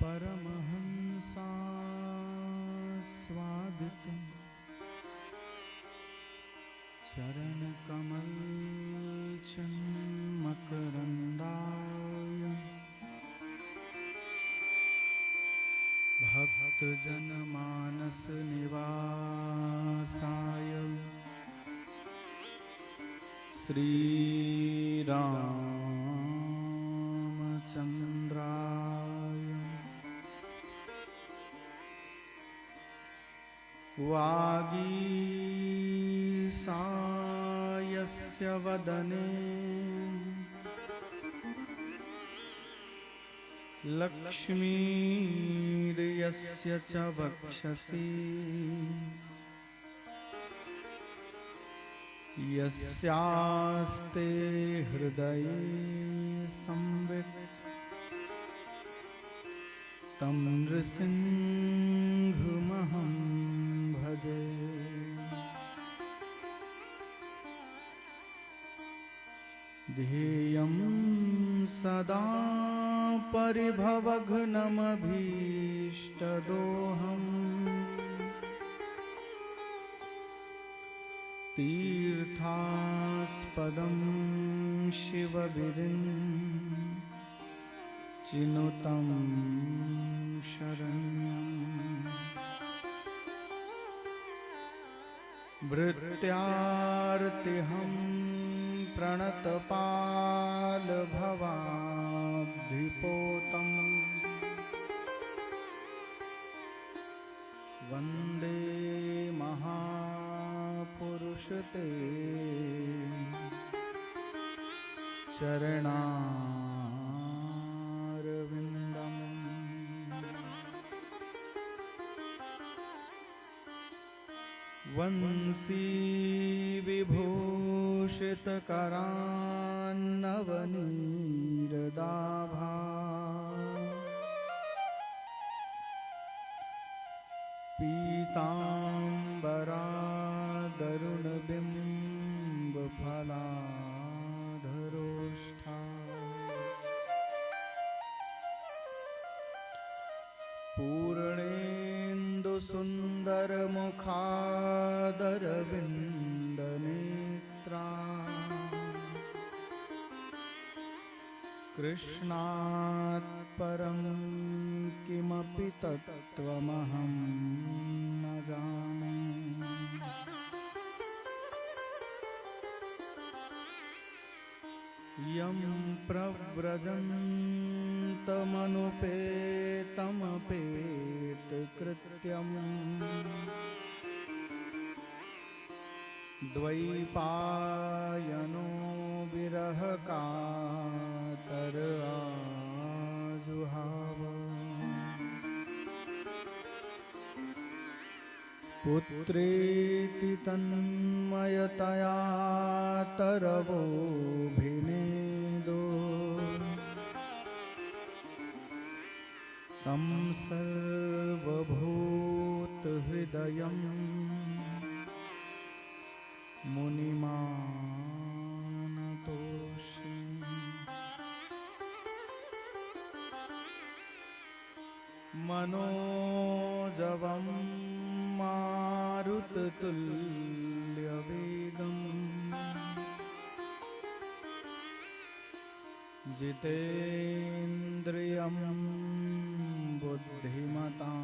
परमहंसास्वादितं चरणकमलचन्मकरन्दाय भक्तजनमानसनिवासाय श्रीरामचन्द्राय वागीशायस्य वदने लक्ष्मीर्यस्य च वक्षसि यस्यास्ते हृदये संवित् तं नृसिंहमहं भजे। ध्येयं सदा परिभवघ्नमभीष्टदोहम् तीर्थास्पदं शिवविरिं चिनुतं शरण्यम्। भृत्यार्तिहं प्रणतपालभवाब्धिपोतम् वन्दे महापुरुषते चरणारविन्दम्। वंशी विभूषितकरान्नवनीरदाभा पीताम्बरादरुणबिम्बफलाधरोष्ठा पूर्णेन्दुसुन्दरमुखादरविन्दनेत्रा कृष्णात् परं किमपि तत्त्वमहं न जाने। यं प्रव्रजन्तमनुपेतमपेतकृत्यम् द्वैपायनो विरहकातर आजुहाव। पुत्रेति तन्मयतया तरवोऽभिनेदो तं सर्वभूतहृदयं मुनिमानतोऽस्मि। मनोजवं मारुततुल्यवेगं जितेन्द्रियं बुद्धिमतां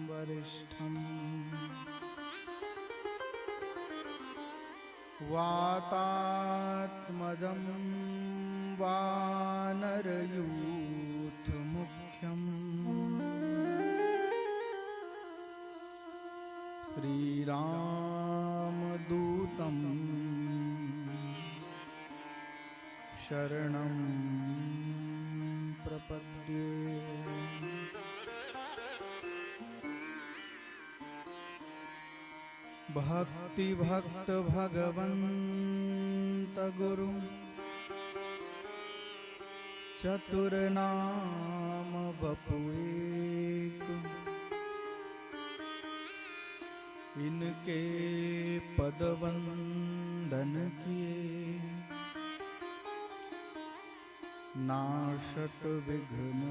वरिष्ठम्। वातात्मजं वानरयूथमुख्यम् श्रीरामदूतं शरणं प्रपद्ये। भक्तिभक्त भगवन्त गुरु चतुरनाम बपुएक इनके पद वंदन किए नाशत विघ्न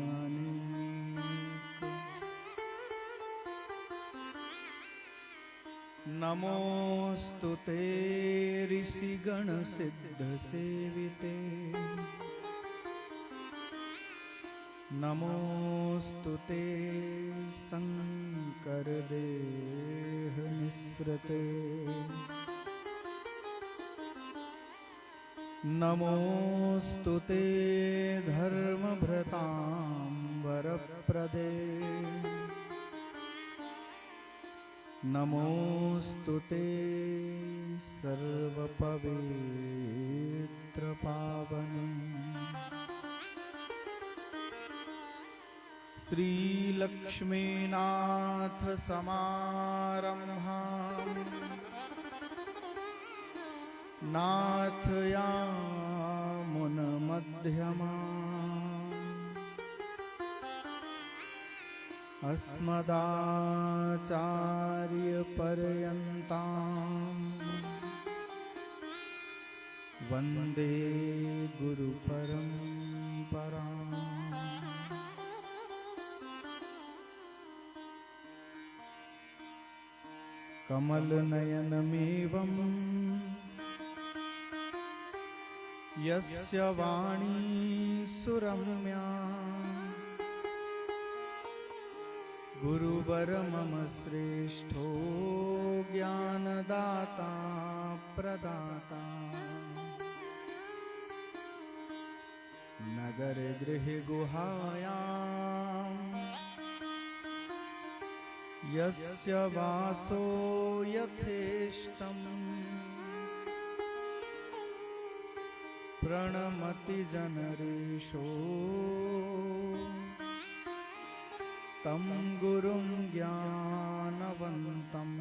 नमोस्तु ते ऋषिगण सिद्ध सेविते नमोस्तु ते शंकर देह निस्सृते नमोस्तु ते धर्मभृतांबरप्रदे नमोस्तु ते सर्वपवित्रपावने श्रीलक्ष्मीनाथ समारम्भाम् नाथयामुनमध्यमाम् अस्मदाचार्यपर्यन्ताम् वन्दे गुरुपरम्पराम्। कमलनयनमेवम् यस्य वाणी सुरम्या गुरुवर मम श्रेष्ठो ज्ञानदाता प्रदाता नगर गृह गुहायां यस्य वासो यथेष्टम् प्रणमति जनरेशो तं गुरुं ज्ञानवन्तम्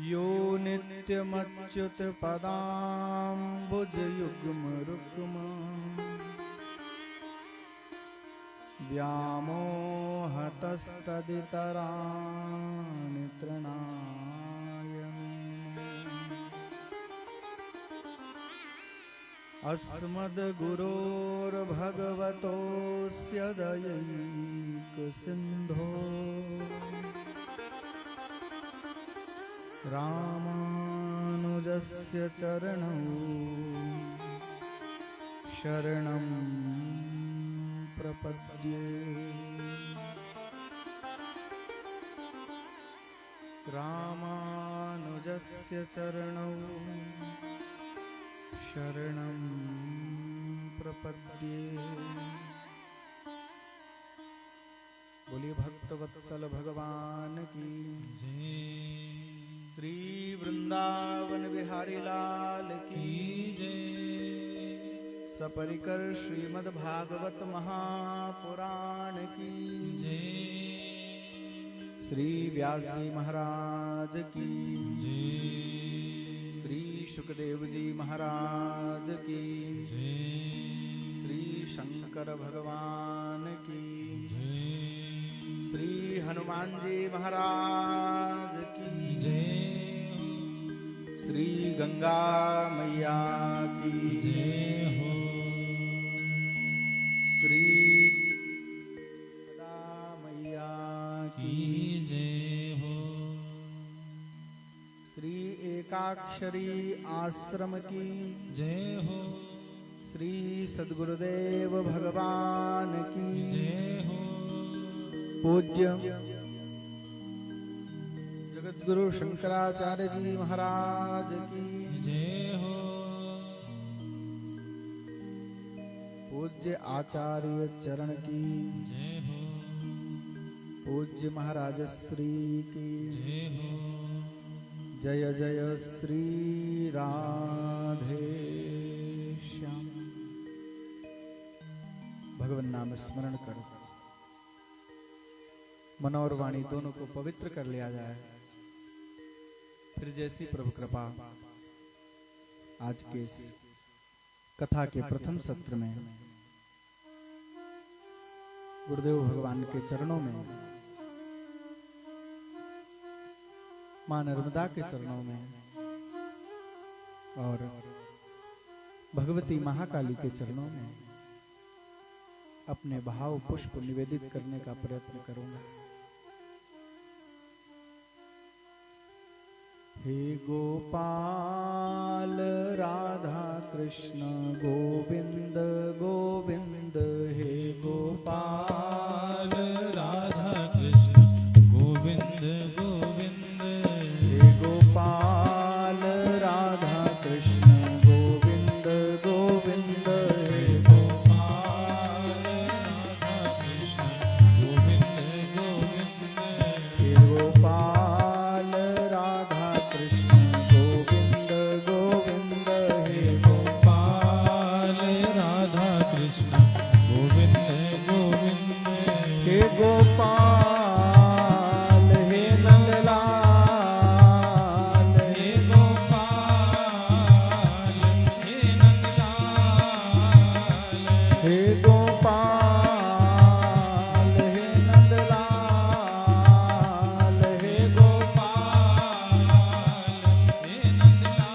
यो नित्यमच्युतपदाम्बुजयुग्मरुग्म व्यामोहतस्तदितराणि तृणाय अस्मद्गुरोर्भगवतोऽस्य दयैकसिन्धो रामानुजस्य चरणौ शरणं प्रपद्ये। रामानुजस्य चरणौ शरणं प्रपद्ये। बोलिए भक्तवत्सल भगवान की जय। श्री वृंदावन बिहारी लाल की जय। सपरिकर श्रीमद् भागवत महापुराण की जय। श्री व्यासी महाराज की जय। श्री सुखदेव जी महाराज की जय। श्री शंकर भगवान की जय। श्री हनुमान जी महाराज की जय। श्री गंगा मैया की जय हो। श्री गंगा मैया की जय हो। श्री एकाक्षरी आश्रम की जय हो। श्री सद्गुरुदेव भगवान की जय हो। पूज्य जगद्गुरु शंकराचार्य जी महाराज की जय हो। पूज्य आचार्य चरण की जय हो। पूज्य महाराज श्री की जय हो। जय जय श्री राधे श्याम। भगवान नाम स्मरण करो, मन और वाणी दोनों को पवित्र कर लिया जाए। फिर जैसी प्रभु कृपा आज के इस कथा के प्रथम सत्र में गुरुदेव भगवान के चरणों में, मां नर्मदा के चरणों में और भगवती महाकाली के चरणों में अपने भाव पुष्प निवेदित करने का प्रयत्न करूंगा। हे गोपाल राधा कृष्ण गोविंद गोविंद, हे गोपाल राधा कृष्ण गोविंद गोविंद, हे गोपाल राधा कृष्ण गोविंद गोविंद, हे गोपाल राधा कृष्ण गोविंद गोविंद, हे गोपाल राधा कृष्ण गोविंद गोविंद, हे गोपाल राधा कृष्ण गोविंद गोविंद, हे गोपाल हे नंदलाल, हे गोपाल हे नंदलाल, हे गोपाल हे नंदलाल, हे गोपाल हे नंदलाल,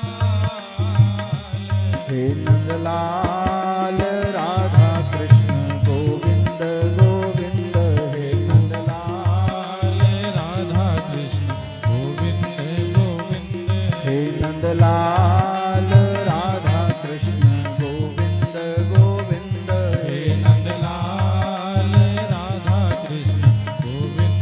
हे नंदलाल राधा कृष्ण गोविंद गोविंद, हे नंदलाल राधा कृष्ण गोविंद गोविंद, हे नंदलाल राधा कृष्ण गोविंद गोविंद, हे नंदलाल राधा कृष्ण गोविंद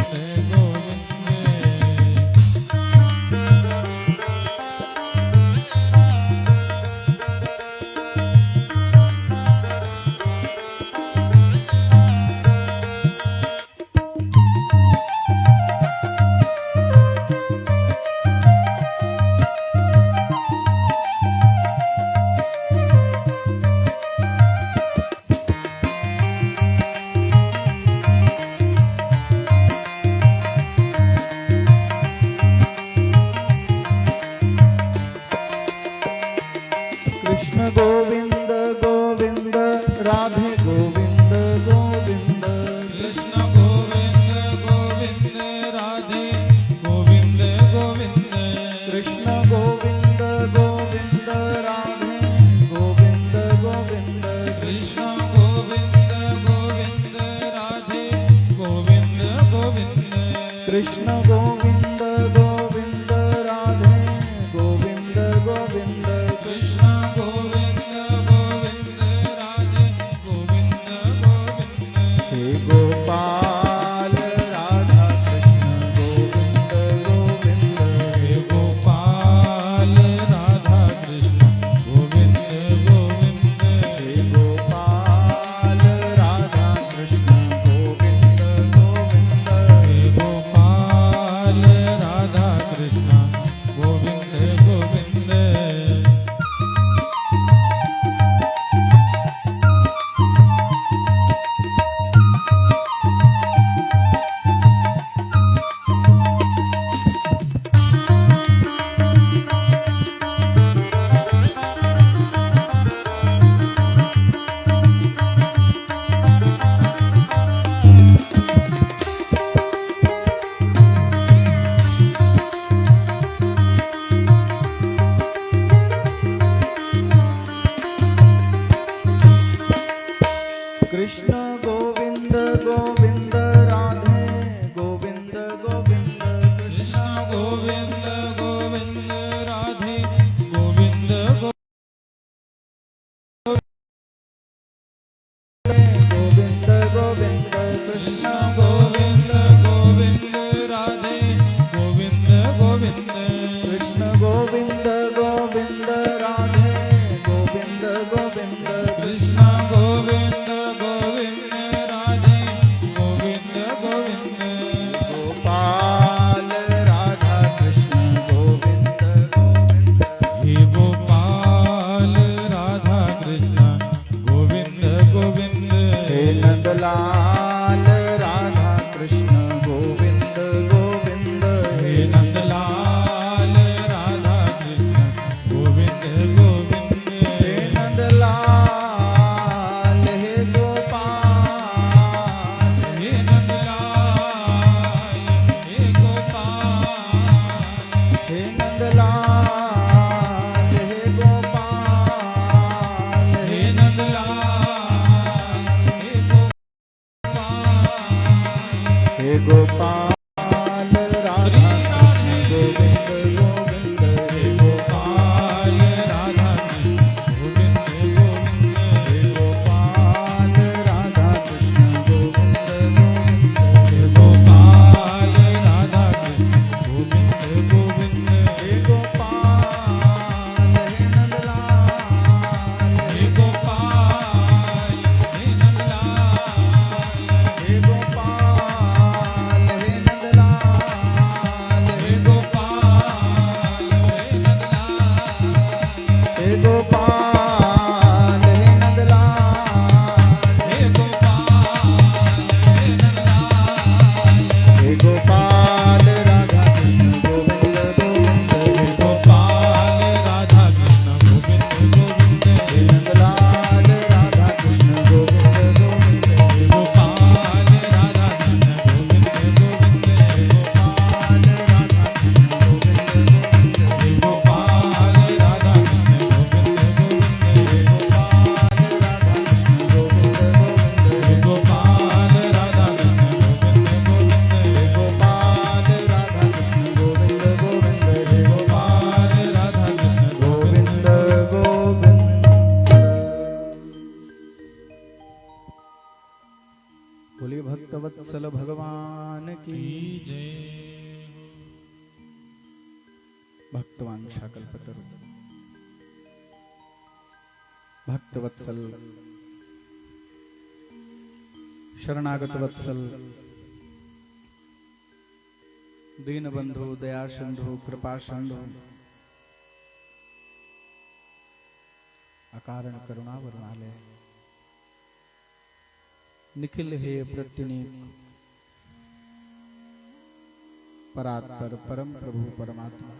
कृष्ण गोविंद गोविंद राधे गोविंद गोविंद, कृष्ण गोविंद गोविंद राधे गोविंद गोविंद, कृष्ण गोविंद गोविंद राधे गोविंद गोविंद, कृष्ण गोविंद गोविंद राधे गोविंद गोविंद, कृष्ण गोविंद गोविंद राधे गोविंद गोविंद, कृष्ण गोविंद गोविंद राधे गोविंद गोविंद, हे गोपाल राधा कृष्ण गोविंद गोविंद, हे गोपाल राधा कृष्ण गोविंद गोविंद, हे गोपाल राधा कृष्ण गोविंद गोविंद, हे गोपाल राधा कृष्ण गोविंद गोविंद। कृष्ण गोविंद गोविंद राधे गोविंद गोविंद, कृष्ण गोविंद गोविंद राधे गोविंद गोविंद गोविंद, कृष्ण गोविंद गोविंद राधे गोविंद गोविंद, कृष्ण गोविंद गोविंद राधे गोविंद गोविंद, कृष्ण गोविंद गोविंद राधे गोविंद गोविंद, गोपाल राधा कृष्ण गोविंद गोविंद, हे गोपाल राधा कृष्ण गोविंद गोविंद, हे नंदलाल राधा कृष्ण गोविंद गोविंद, हे नंदलाल राधा कृष्ण गोविंद गोविंद, हे नंदलाल हे गोपाल, हे नंदलाल हे गोपाल, हे नंदलाल हे गोपाल, यत्कृतवांशाकल्पतरु भक्तवत्सल शरणागत वत्सल दीनबंधु दयासिंधु कृपा सिंधु अकारण करुणा वरुणालय निखिल हे प्रत्यनीक परात्पर परम प्रभु परमात्मा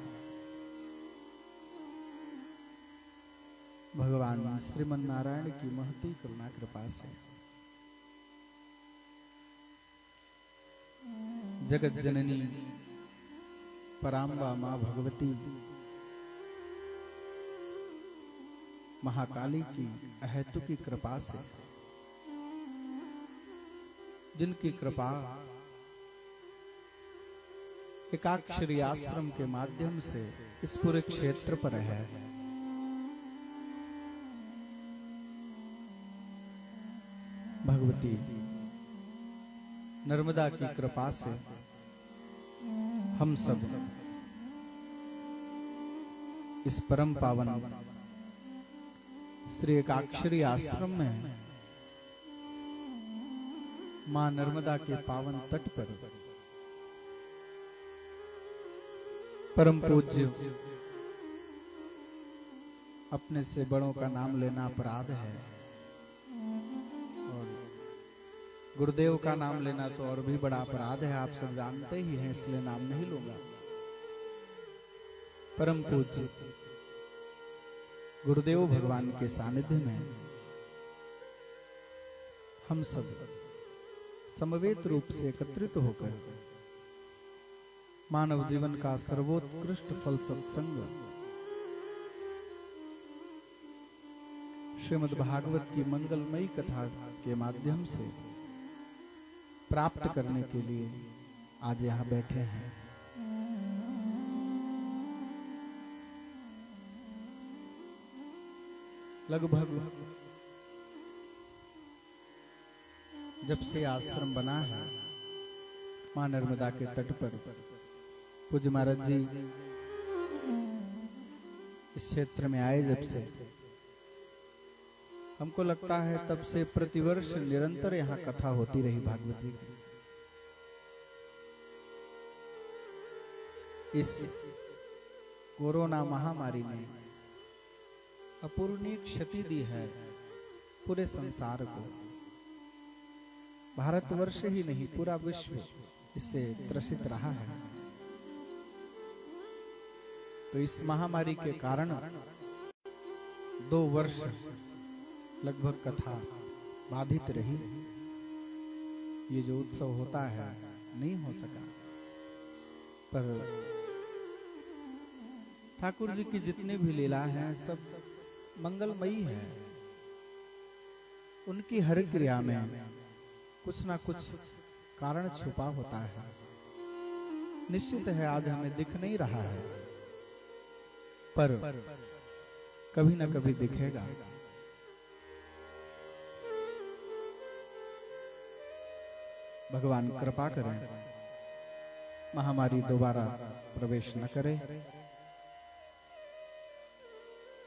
भगवान श्रीमन नारायण की महती करुणा कृपा से जगत जननी पराम्बा मां भगवती महाकाली की अहेतुकी कृपा से, जिनकी कृपा एकाक्षरी आश्रम के माध्यम से इस पूरे क्षेत्र पर है, भगवती नर्मदा की कृपा से हम सब इस परम पावन श्री एकाक्षरी आश्रम में मां नर्मदा के पावन तट पर परम पूज्य अपने से बड़ों का नाम लेना अपराध है और गुरुदेव का नाम लेना तो और भी बड़ा अपराध है, आप सब जानते ही हैं, इसलिए नाम नहीं लूंगा। परम पूज्य गुरुदेव भगवान के सानिध्य में हम सब समवेत रूप से एकत्रित होकर मानव जीवन का सर्वोत्कृष्ट फल सत्संग श्रीमद् भागवत की मंगलमयी कथा के माध्यम से प्राप्त करने के लिए आज यहाँ बैठे हैं। लगभग जब से आश्रम बना है मां नर्मदा के तट पर, पूज्य महाराज जी इस क्षेत्र में आए जब से, हमको लगता है तब से प्रतिवर्ष निरंतर यहाँ कथा होती रही भागवत जी की। इस कोरोना महामारी ने अपूर्णीय क्षति दी है पूरे संसार को। भारतवर्ष ही नहीं, पूरा विश्व इससे त्रसित रहा है। तो इस महामारी के कारण 2 वर्ष लगभग कथा बाधित रही। ये जो उत्सव होता है नहीं हो सका, पर ठाकुर जी की जितनी भी लीला है सब मंगलमयी है। उनकी हर क्रिया में कुछ ना कुछ कारण छुपा होता है। निश्चित है आज हमें दिख नहीं रहा है, पर कभी ना कभी दिखेगा। भगवान कृपा करें, महामारी दोबारा प्रवेश न करे।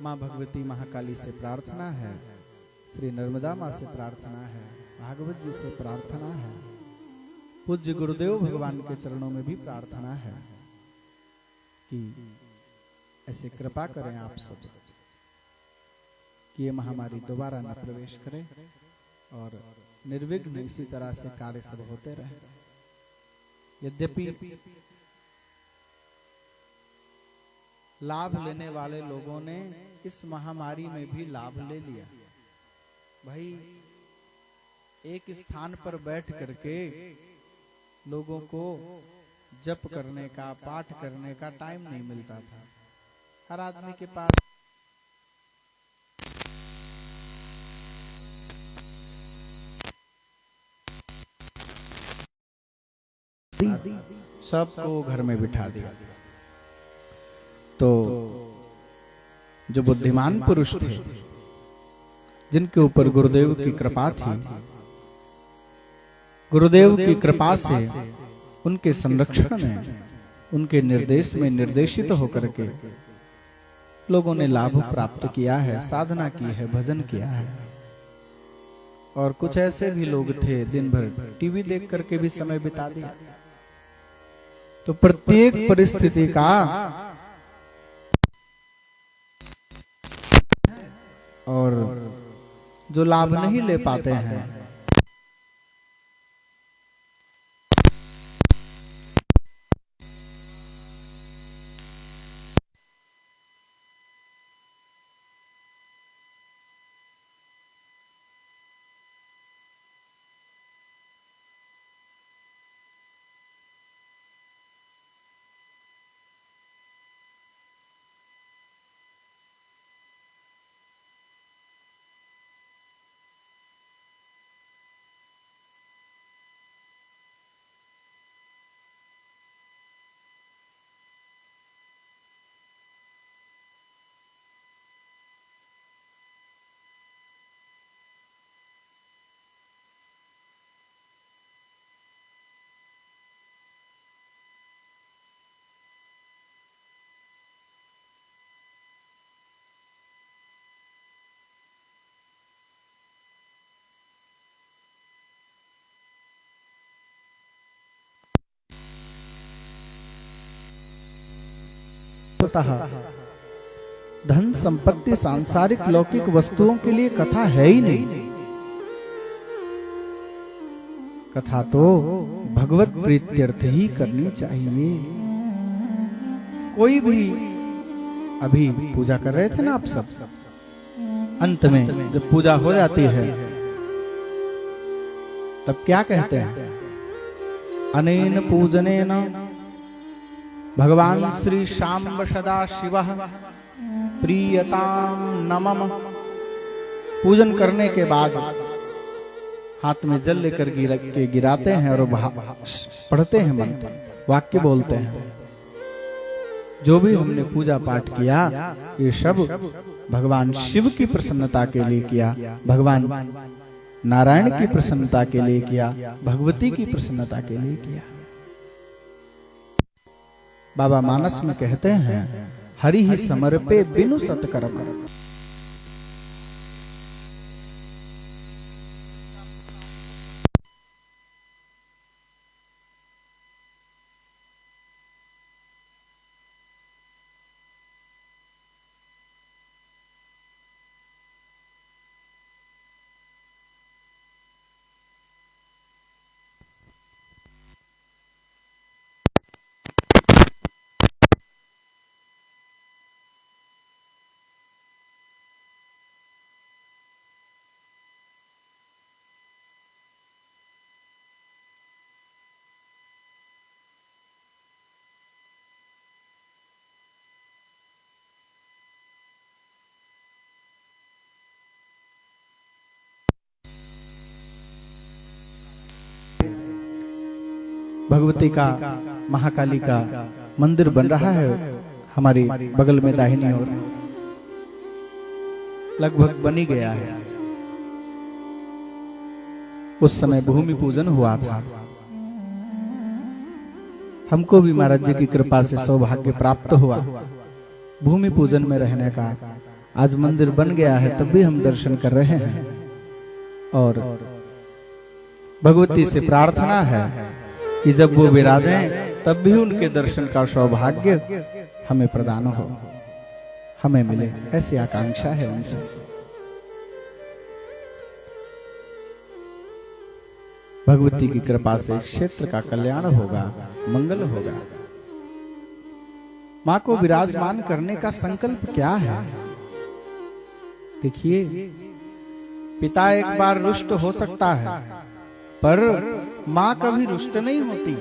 मां भगवती महाकाली से प्रार्थना है, श्री नर्मदा मां से प्रार्थना है, भागवत जी से प्रार्थना है, पूज्य गुरुदेव भगवान के चरणों में भी प्रार्थना है कि ऐसे कृपा करें आप सब कि ये महामारी दोबारा न प्रवेश करे और निर्विघ्न इसी तरह से कार्य सब होते रहे। यद्यपि लाभ लेने वाले लोगों ने इस महामारी में भी लाभ ले लिया। भाई एक स्थान पर बैठ करके लोगों को जप करने का, पाठ करने का टाइम नहीं मिलता था। हर आदमी के पास सबको घर में बिठा दिया। तो जो बुद्धिमान पुरुष थे, जिनके ऊपर गुरुदेव की कृपा थी, गुरुदेव की कृपा से उनके संरक्षण में उनके निर्देश में निर्देशित होकर के लोगों ने लाभ प्राप्त किया है, साधना की है, भजन किया है। और कुछ ऐसे भी लोग थे दिन भर टीवी देख करके भी समय बिता दिया। तो प्रत्येक परिस्थिति का और जो लाभ नहीं ले पाते हैं धन संपत्ति सांसारिक लौकिक वस्तुओं के लिए कथा है ही नहीं। कथा तो भगवत प्रीत्यर्थ ही करनी चाहिए। कोई भी अभी पूजा कर रहे थे ना आप सब, अंत में जब पूजा हो जाती है तब क्या कहते हैं? अनेन पूजनेन भगवान श्री शाम्ब सदा शिवः प्रीयताम नमः। पूजन करने के बाद हाथ में जल लेकर गिराते हैं और पढ़ते हैं मंत्र, वाक्य बोलते हैं। जो भी हमने पूजा पाठ किया ये सब भगवान शिव की प्रसन्नता के लिए किया, भगवान नारायण की प्रसन्नता के लिए किया, भगवती की प्रसन्नता के लिए किया। बाबा मानस में कहते हैं हरि ही समर्पे बिनु सत्कर्म। भगवती का, महाकाली का मंदिर बन रहा है हमारी बगल में दाहिनी ओर, लगभग बन ही गया है। उस समय भूमि पूजन हुआ था। हमको भी महाराज जी की कृपा से सौभाग्य प्राप्त हुआ भूमि पूजन में रहने का। आज मंदिर बन गया है तब भी हम दर्शन कर रहे हैं और भगवती से प्रार्थना है कि जब वो विराजें तब भी उनके दर्शन का सौभाग्य हमें प्रदान हो, हमें मिले, ऐसी आकांक्षा है उनसे। भगवती की कृपा से क्षेत्र का कल्याण होगा, मंगल होगा। मां को विराजमान करने का संकल्प क्या है? देखिए, पिता एक बार रुष्ट हो सकता है पर मां कभी रुष्ट नहीं होती।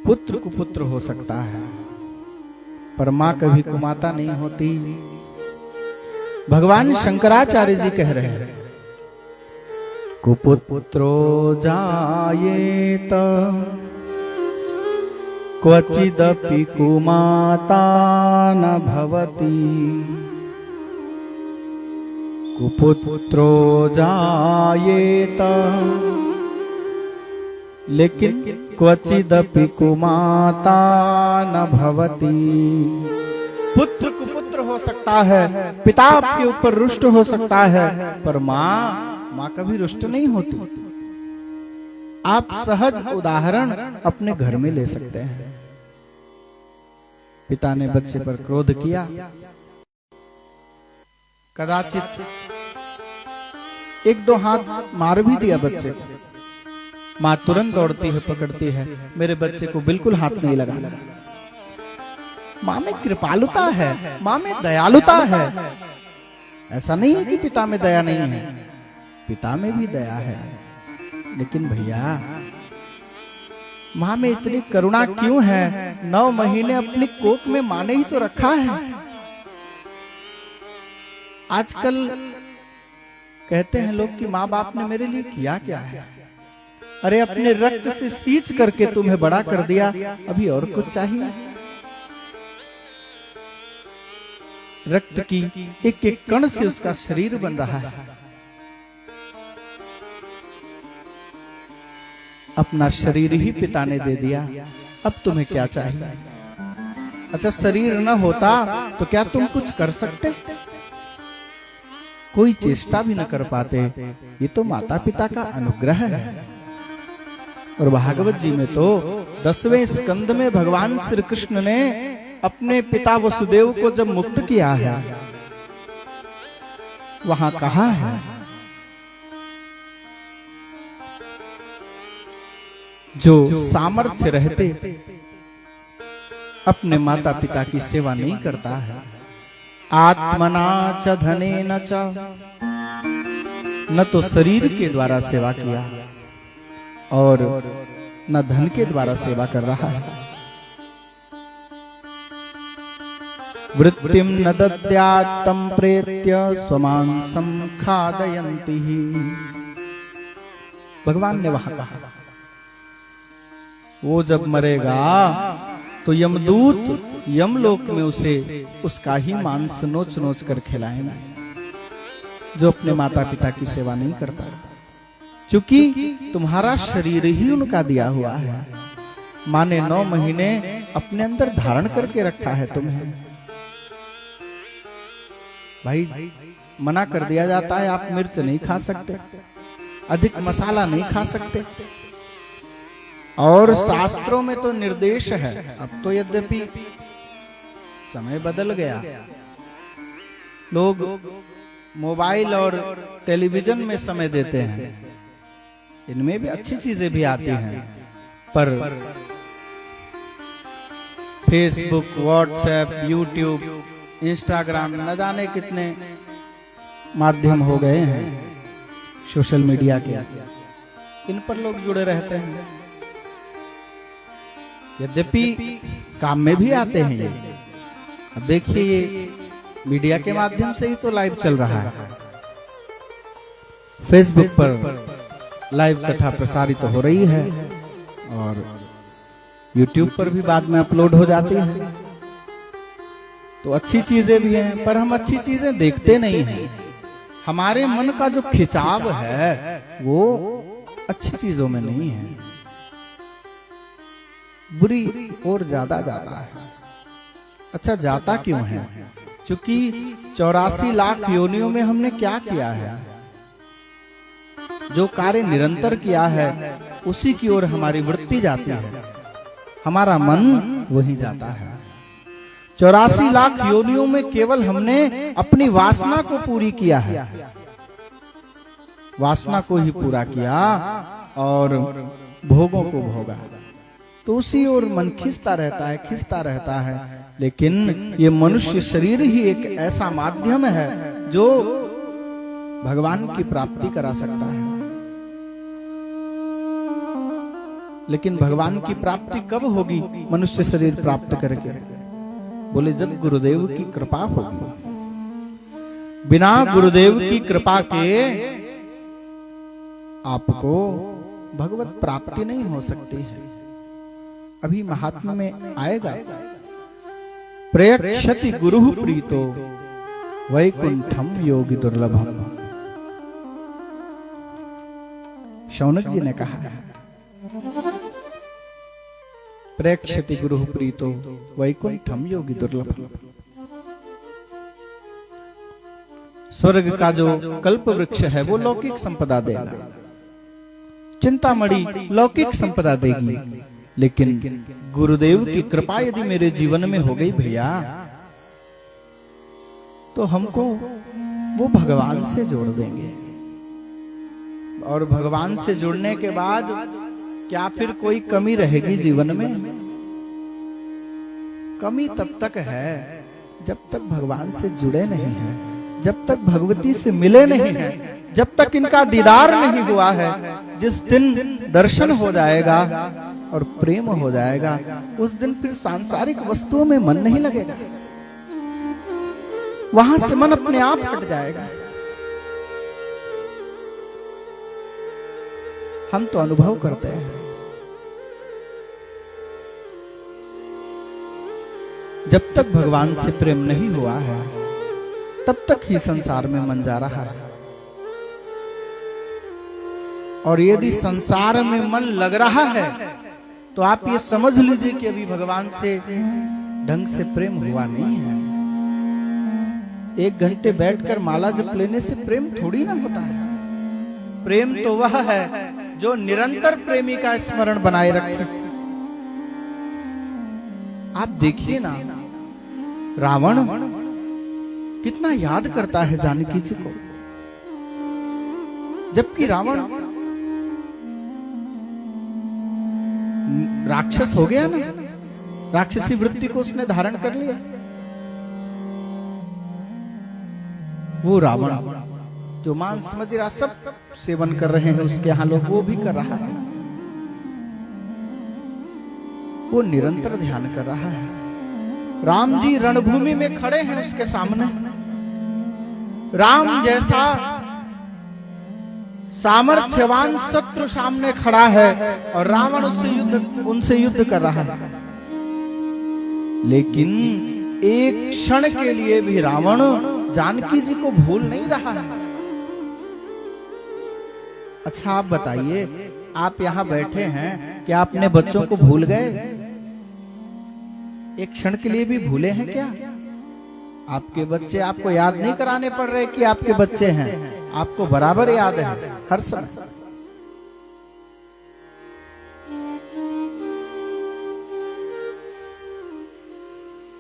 पुत्र कुपुत्र हो सकता है पर मां कभी कुमाता नहीं होती। भगवान शंकराचार्य जी कह रहे हैं कुपुत्रो जायेत क्वचिदपि कुमाता न भवति कुपुत्रो जायेत लेकिन क्वचिदपि कुमाता न भवति। पुत्र कुपुत्र हो सकता है, पिता आपके ऊपर रुष्ट हो सकता है, पर माँ कभी रुष्ट नहीं होती। आप सहज उदाहरण अपने घर में ले सकते हैं। पिता ने बच्चे पर क्रोध किया, कदाचित एक दो हाथ मार भी दिया बच्चे को, माँ तुरंत दौड़ती है, पकड़ती है, मेरे बच्चे को बिल्कुल हाथ नहीं लगाना। माँ में कृपालुता है, माँ में दयालुता है। ऐसा नहीं है कि पिता में दया नहीं है, पिता में भी दया है, लेकिन भैया माँ में इतनी करुणा क्यों है? 9 महीने अपनी कोख में माँ ने ही तो रखा है। आजकल कहते हैं लोग कि माँ बाप ने मेरे लिए किया क्या है? अरे अपने रक्त से सींच करके तुम्हें बड़ा कर दिया, अभी और कुछ चाहिए? रक्त की एक एक कण से उसका शरीर बन रहा है। अपना शरीर ही पिता ने दे दिया, अब तुम्हें क्या चाहिए? अच्छा, शरीर न होता तो क्या तुम कुछ कर सकते? कोई चेष्टा भी न कर पाते। ये तो माता पिता का अनुग्रह है। और भागवत जी में तो 10वें स्कंद में भगवान श्री कृष्ण ने अपने पिता वसुदेव को जब मुक्त किया है, वहां कहा है, जो सामर्थ्य रहते अपने माता पिता की सेवा नहीं करता है, आत्मना च धनेन च, न तो शरीर के द्वारा सेवा किया और न धन के द्वारा सेवा कर रहा है। वृत्तिम न दद्यात् तं प्रेत्य स्वमांसं खादयन्ति। भगवान ने वहां कहा, वो जब मरेगा तो यमदूत यमलोक में उसे उसका ही मांस नोच नोच कर खिलाएंगे, जो अपने माता पिता की सेवा नहीं करता। क्योंकि तुम्हारा शरीर ही उनका दिया हुआ है। माँ ने 9 महीने अपने अंदर धारण करके रखा है तुम्हें। भाई मना कर दिया जाता है, आप मिर्च नहीं खा सकते, अधिक मसाला नहीं खा सकते, और शास्त्रों में तो निर्देश है। अब तो यद्यपि समय बदल गया, लोग मोबाइल और टेलीविजन में समय देते हैं, इनमें भी अच्छी चीजें भी आती हैं, पर फेसबुक, व्हाट्सएप, यूट्यूब, इंस्टाग्राम, न जाने कितने माध्यम हो गए हैं सोशल मीडिया के, इन पर लोग जुड़े रहते हैं। यद्यपि काम में भी आते हैं ये। अब देखिए, ये मीडिया के माध्यम से ही तो लाइव चल रहा है। फेसबुक पर लाइव कथा प्रसारित हो रही है और यूट्यूब पर भी बाद में अपलोड हो जाती है। तो अच्छी चीजें भी हैं, पर हम अच्छी चीजें देखते नहीं हैं। हमारे मन का जो खिंचाव है वो अच्छी चीजों में नहीं है, बुरी और ज्यादा जाता है। अच्छा, जाता क्यों है? क्योंकि 84 लाख योनियों में हमने क्या किया है? जो कार्य निरंतर किया है उसी की ओर हमारी वृत्ति जाती है, हमारा मन वही जाता है। 84 लाख योनियों में केवल हमने अपनी वासना को पूरी किया है, वासना को ही पूरा किया और भोगों को भोगा, तो उसी ओर मन खिंचता रहता है, खिंचता रहता है। लेकिन ये मनुष्य शरीर ही एक ऐसा माध्यम है जो भगवान की प्राप्ति करा सकता है। लेकिन भगवान की प्राप्ति कब होगी मनुष्य शरीर प्राप्त करके? बोले, जब गुरुदेव की कृपा होगी। बिना गुरुदेव की कृपा के आपको भगवत प्राप्ति नहीं हो सकती है। अभी महात्मा में आएगा, प्रयक्षति गुरु प्रीतो वैकुंठम योगी दुर्लभम। शौनक जी ने कहा है, प्रेक्षति गुरु प्रीतो वैकुंठम योगी दुर्लभ। स्वर्ग का जो कल्प वृक्ष है वो लौकिक संपदा देगा, चिंतामणि लौकिक संपदा देगी, लेकिन गुरुदेव की कृपा यदि मेरे जीवन में हो गई भैया, तो हमको वो भगवान से जोड़ देंगे। और भगवान से जुड़ने के बाद क्या फिर कोई कमी रहेगी जीवन में? कमी तब तक है जब तक भगवान से जुड़े नहीं हैं, जब तक भगवती से मिले नहीं हैं, जब तक इनका दीदार नहीं हुआ है। जिस दिन दर्शन हो जाएगा और प्रेम हो जाएगा, उस दिन फिर सांसारिक वस्तुओं में मन नहीं लगेगा, वहां से मन अपने आप हट जाएगा। हम तो अनुभव करते हैं, जब तक भगवान से प्रेम नहीं हुआ है तब तक ही संसार में मन जा रहा है। और यदि संसार में मन लग रहा है तो आप ये समझ लीजिए कि अभी भगवान से ढंग से प्रेम हुआ नहीं है। 1 घंटे बैठकर माला जप लेने से प्रेम थोड़ी ना होता है। प्रेम तो वह है जो निरंतर प्रेमी का स्मरण बनाए रखे। आप देखिए ना, रावण कितना याद करता है जानकी जी को, जबकि रावण राक्षस हो गया ना, राक्षसी वृत्ति को उसने धारण कर लिया। वो रावण जो मांस मदिरा सब सेवन कर रहे हैं उसके यहां लोग, वो भी कर रहा है। वो निरंतर ध्यान कर रहा है। राम जी रणभूमि में खड़े हैं उसके सामने, राम जैसा सामर्थ्यवान शत्रु सामने खड़ा है और रावण उनसे युद्ध कर रहा है। लेकिन एक क्षण के लिए भी रावण जानकी जी को भूल नहीं रहा है। अच्छा आप बताइए, आप यहां बैठे हैं, क्या अपने बच्चों को भूल गए? एक क्षण के लिए भी भूले हैं क्या? आपके बच्चे आपको याद नहीं कराने पड़ रहे कि आपके बच्चे हैं, आपको बराबर याद है हर समय।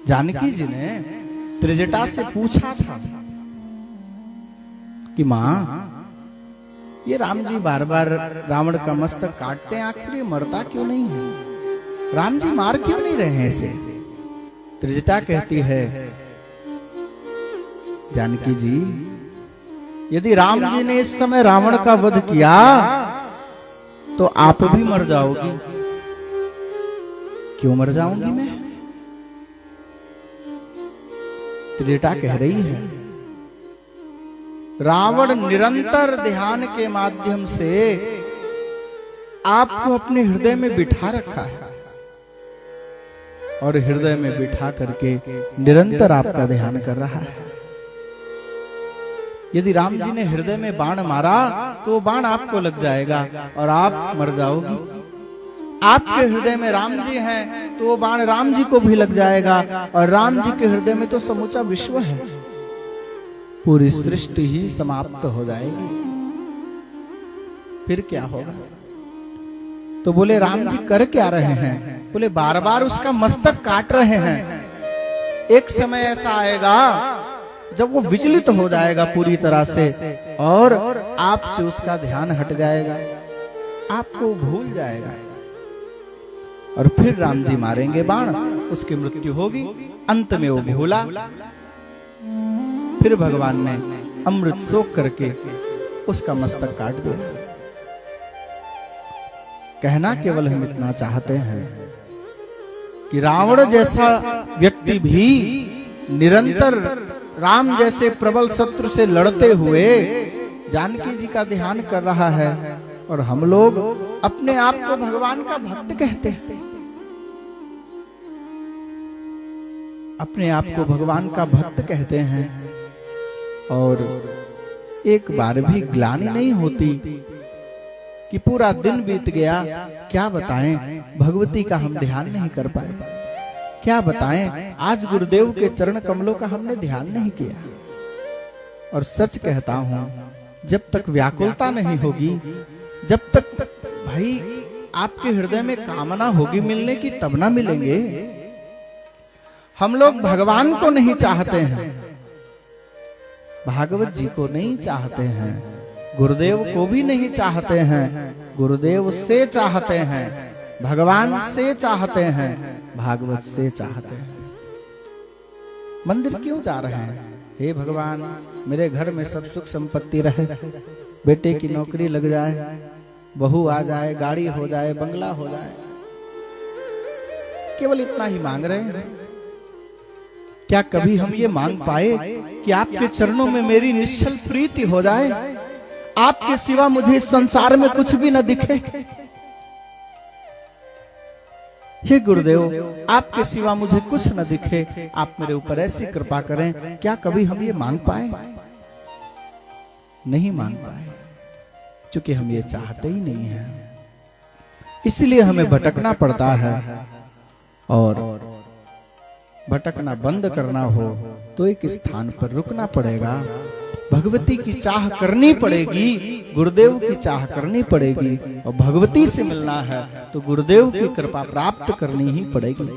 जानकी जी ने त्रिजटा से पूछा था कि मां, ये राम जी बार बार रावण का मस्तक काटते हैं, आखिर ये मरता क्यों नहीं है? राम जी मार क्यों नहीं रहे हैं इसे? त्रिजटा कहती है, जानकी जी, यदि राम जी ने इस समय रावण का वध किया तो आप भी मर जाओगी। क्यों मर जाऊंगी मैं? त्रिजटा कह रही है, रावण निरंतर ध्यान के माध्यम से आपको अपने हृदय में बिठा रखा है और हृदय में बिठा करके निरंतर आपका ध्यान कर रहा है। यदि राम जी ने हृदय में बाण मारा तो वो बाण आपको लग जाएगा और आप मर जाओगी। आपके हृदय में राम जी हैं तो वो बाण राम जी को भी लग जाएगा और राम जी के हृदय में तो समूचा विश्व है, पूरी सृष्टि ही समाप्त हो जाएगी। फिर क्या होगा? तो बोले राम जी कर क्या रहे हैं? बोले बार बार उसका मस्तक काट रहे हैं। एक समय ऐसा आएगा जब वो विचलित हो जाएगा पूरी तरह से और आपसे उसका ध्यान हट जाएगा, आपको भूल जाएगा और फिर राम जी मारेंगे बाण, उसकी मृत्यु होगी। अंत में वो भूला, फिर भगवान ने अमृत सोख करके उसका मस्तक काट दिया। कहना केवल हम इतना चाहते हैं कि रावण जैसा व्यक्ति भी निरंतर राम जैसे प्रबल शत्रु से लड़ते हुए जानकी जी का ध्यान कर रहा है और हम लोग अपने आप को भगवान का भक्त कहते हैं, अपने आप को भगवान का भक्त कहते हैं और एक बार भी ग्लानि नहीं होती कि पूरा दिन बीत गया, क्या बताएं, भगवती का हम ध्यान नहीं कर पाए। क्या बताएं, आज गुरुदेव के चरण कमलों का हमने ध्यान नहीं किया। और सच कहता हूं, जब तक व्याकुलता नहीं होगी, जब तक भाई आपके हृदय में कामना होगी मिलने की, तब ना मिलेंगे। हम लोग भगवान को नहीं चाहते हैं, भागवत जी को नहीं चाहते हैं, गुरुदेव को भी नहीं चाहते हैं, गुरुदेव से चाहते हैं, भगवान से चाहते हैं, भागवत से चाहते हैं। मंदिर क्यों जा रहे हैं? हे भगवान, मेरे घर में सब सुख संपत्ति रहे, बेटे की नौकरी लग जाए, बहू आ जाए, गाड़ी हो जाए, बंगला हो जाए, केवल इतना ही मांग रहे हैं। क्या कभी हम ये मांग पाए कि आपके चरणों में मेरी निश्चल प्रीति हो जाए, आपके सिवा मुझे इस संसार में कुछ भी न दिखे? हे गुरुदेव, आपके सिवा मुझे कुछ न दिखे, आप मेरे ऊपर ऐसी कृपा करें। क्या कभी हम ये मांग पाए? नहीं मांग पाए, क्योंकि हम ये चाहते ही नहीं हैं। इसलिए हमें भटकना पड़ता है, और भटकना बंद करना हो तो एक स्थान पर रुकना पड़ेगा। भगवती की चाह करनी पड़ेगी, गुरुदेव की चाह करनी पड़ेगी, और भगवती से मिलना है तो गुरुदेव की कृपा प्राप्त करनी ही पड़ेगी।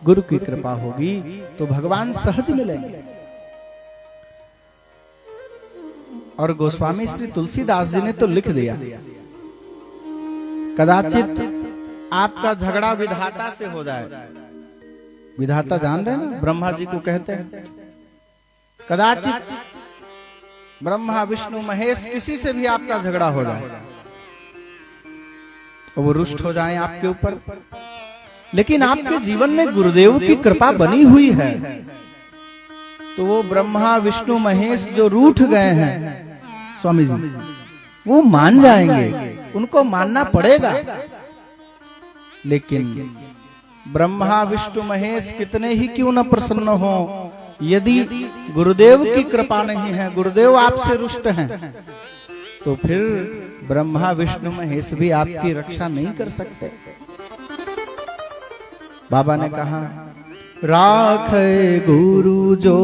गुरु की कृपा होगी तो भगवान सहज मिलेंगे। और गोस्वामी श्री तुलसीदास जी ने तो लिख दिया, कदाचित आपका झगड़ा विधाता से हो जाए। विधाता जान रहे हैं ना, ब्रह्मा जी को कहते हैं। कदाचित ब्रह्मा विष्णु महेश किसी से भी आपका झगड़ा हो जाए और वो रुष्ट हो जाए आपके ऊपर, लेकिन आपके जीवन में गुरुदेव की कृपा बनी हुई है, तो वो ब्रह्मा विष्णु महेश जो रूठ गए हैं स्वामी जी, वो मान जाएंगे, उनको मानना पड़ेगा। लेकिन ब्रह्मा विष्णु महेश कितने ही क्यों न प्रसन्न हो, यदि गुरुदेव की कृपा नहीं है, गुरुदेव आपसे रुष्ट हैं, तो फिर ब्रह्मा विष्णु महेश भी आपकी रक्षा नहीं कर सकते। बाबा ने कहा, राखे गुरु जो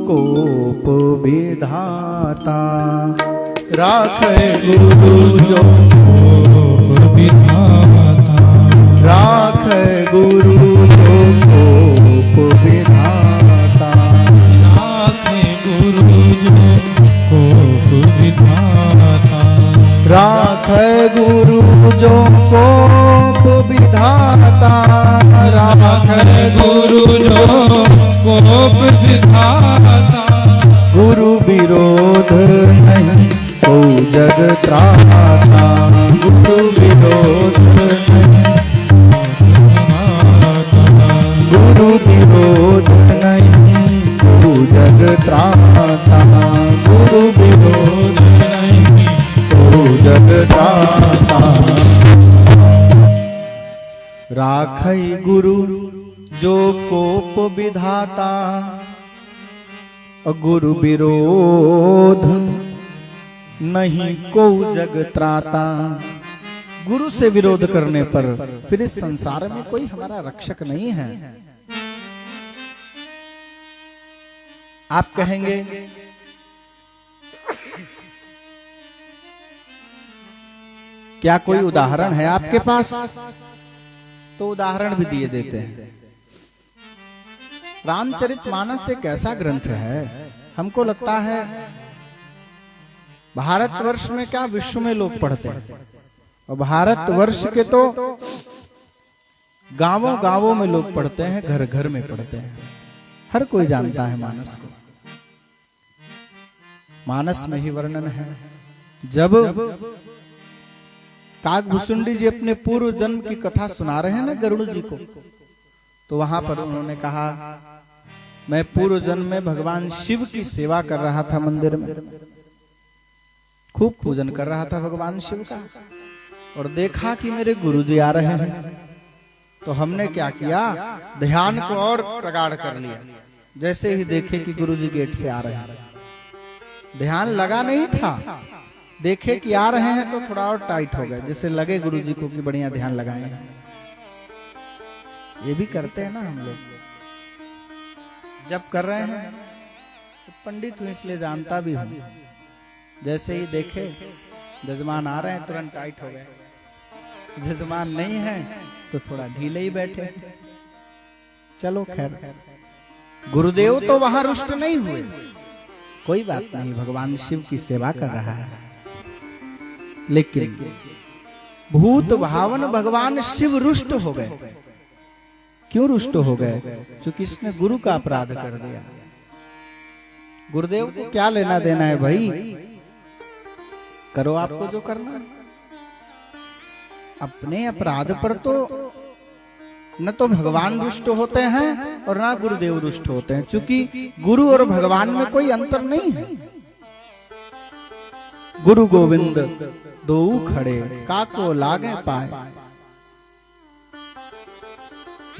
कोप विधाता, राखे गुरु जो कोप विधाता, राखे गुरु जो कोप विधाता, राखे गुरु जो कोप विधाता, राखे गुरु जो कोप विधाता, राखे गुरु जो कोप विधाता, गुरु विरोध नहीं को जग त्राता, गुरु विरोध नहीं, गुरु विरोध नहीं को जग त्राता, गुरु विरोध नहीं को जग त्राता। राखै गुरु जो कोप विधाता, गुरु विरोध नहीं को जग त्राता। गुरु से विरोध करने पर फिर इस संसार में कोई हमारा रक्षक नहीं है। आप कहेंगे क्या कोई उदाहरण है आपके पास? तो उदाहरण भी दिए देते हैं। रामचरितमानस एक ऐसा ग्रंथ है, हमको लगता है भारतवर्ष में क्या विश्व में लोग पढ़ते हैं, और भारतवर्ष के तो गांवों गांवों में लोग पढ़ते हैं, घर घर में पढ़ते हैं, हर कोई जानता है मानस को। मानस में ही वर्णन है, जब काकभूषुंडी जी अपने पूर्व जन्म की कथा सुना रहे हैं ना गरुड़ जी को, तो वहां पर उन्होंने कहा, मैं पूर्व जन्म में भगवान शिव की सेवा कर रहा था, मंदिर में खूब पूजन कर रहा था भगवान शिव का, और देखा कि मेरे गुरुजी आ रहे हैं, तो हमने क्या किया, ध्यान को और प्रगाढ़ कर लिया। जैसे ही देखे कि गुरुजी गेट से आ रहे हैं, ध्यान लगा नहीं था, देखे कि आ रहे हैं तो थोड़ा और टाइट हो गए, जैसे लगे गुरुजी को कि बढ़िया ध्यान लगाए हैं। ये भी करते हैं ना हम लोग, जब कर रहे हैं तो पंडित हूं इसलिए जानता भी हूं, जैसे ही देखे जजमान आ रहे हैं तुरंत टाइट हो गए, जजमान नहीं है तो थोड़ा ढीले ही बैठे। चलो खैर, गुरुदेव तो वहां रुष्ट नहीं हुए, कोई बात नहीं, भगवान शिव की सेवा कर रहा है। लेकिन भूत भावन भगवान शिव रुष्ट हो गए। क्यों रुष्ट हो गए? क्योंकि इसने गुरु का अपराध कर दिया। गुरुदेव को क्या लेना देना है भाई, करो आपको जो करना है। अपने अपराध पर तो न तो भगवान रुष्ट होते हैं और ना गुरुदेव रुष्ट होते हैं, क्योंकि गुरु और भगवान में कोई अंतर नहीं है। गुरु गोविंद दो खड़े, काको लागे पाए,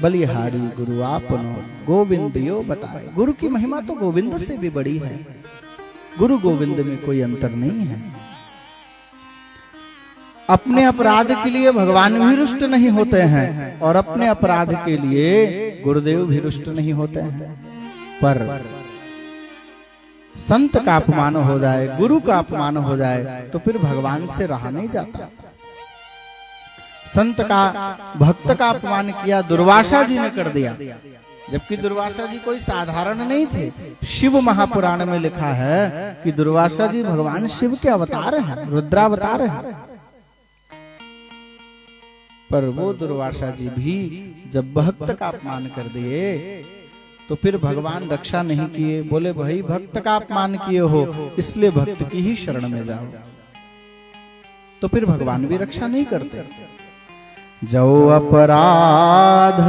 बलिहारी गुरु आपनो गोविंद यो बताए। गुरु की महिमा तो गोविंद से भी बड़ी है, गुरु गोविंद में कोई अंतर नहीं है। अपने अपराध के लिए भगवान भी रुष्ट नहीं होते हैं और अपने अपराध के लिए गुरुदेव भी रुष्ट नहीं होते हैं। पर संत का अपमान हो जाए, गुरु का अपमान हो जाए तो फिर भगवान से रहा नहीं जाता। संत का, भक्त का अपमान किया दुर्वासा जी ने कर दिया, जबकि दुर्वासा जी कोई साधारण नहीं थे। शिव महापुराण में लिखा है कि दुर्वासा जी भगवान शिव के अवतार हैं, रुद्रावतार हैं। पर वो दुर्वासा जी भी जब भक्त का अपमान कर दिए तो फिर भगवान रक्षा नहीं किए। बोले भाई भक्त का अपमान किए हो इसलिए भक्त की ही शरण में जाओ, तो फिर भगवान भी रक्षा नहीं करते। जो अपराध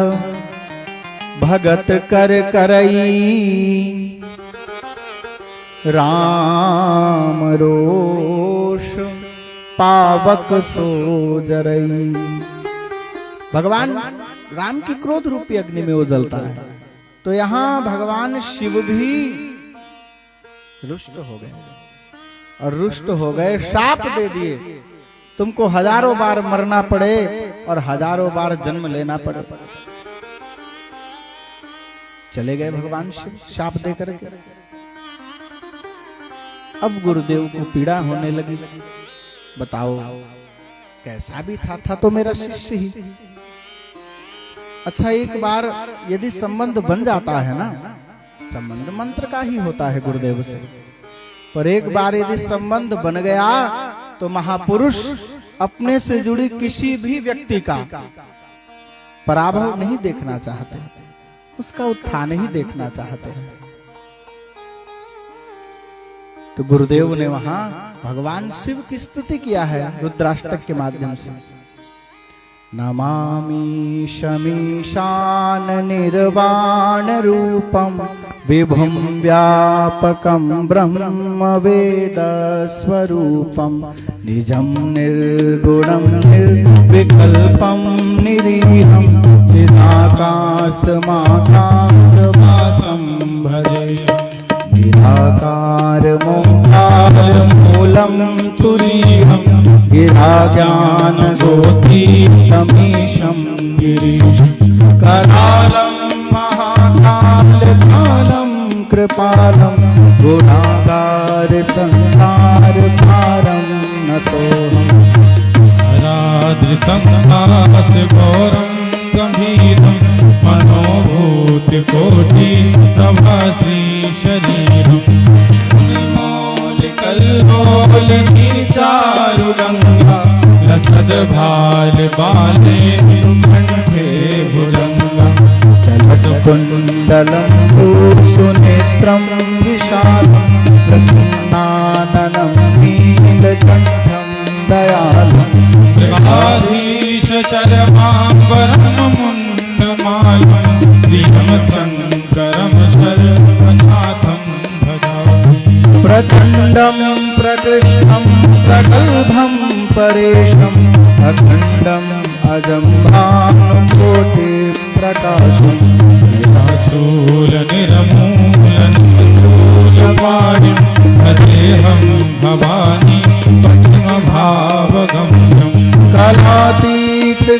भगत कर करई, राम रोष पावक सो जरई। भगवान राम की क्रोध रूपी अग्नि में वो जलता है, तो यहां भगवान शिव भी रुष्ट हो गए, और रुष्ट हो गए, शाप दे दिए, तुमको हजारों बार मरना पड़े और हजारों बार जन्म लेना पड़े। चले गए भगवान शिव शाप दे करके। अब गुरुदेव को पीड़ा होने लगी, बताओ कैसा भी था तो मेरा शिष्य ही। अच्छा, एक बार यदि संबंध बन जाता है ना, संबंध मंत्र का ही होता है गुरुदेव से, पर एक बार यदि संबंध बन गया तो महापुरुष अपने से जुड़ी किसी भी व्यक्ति का पराभव नहीं देखना चाहते, उसका उत्थान ही देखना चाहते हैं। तो गुरुदेव ने वहां भगवान शिव की स्तुति किया है रुद्राष्टक के माध्यम से। नमामि शमीशान निर्वाण रूपम विभुम व्यापकम ब्रह्म वेद स्वरूपम निजम निर्गुणम निर्विकल्पम निरीहम चिदाकाशमाकाशवासं भजे। निराकार मोकार मूलम तुरीयम गिरा ज्ञान ज्योतितमीशं गिरीशं करालं महाकाल कालं कृपालं गुणागार संसार भारं नतोऽहम्। राद्रि संहास घोरं गंभीरं मनोभूति कोटि प्रभाश्री शरीरं कल्लोल की चारु रंगा लसद भाल बाले कंठे भुजंगा चलत कुंडलं सुनेत्रं विशालं प्रसन्नाननं नीलकण्ठं दयालं। प्रभाधीश चरमाम्बरं मुण्डमालं प्रियं शङ्करं शर्वनाथं भजामि। प्रचण्डं प्रकृष्णं प्रगल्भं परेशम् अखण्डम् अजं भानुकोटिप्रकाशम्। निराशूलनिर्मूलनशूलवाणीं भजेऽहं भवानी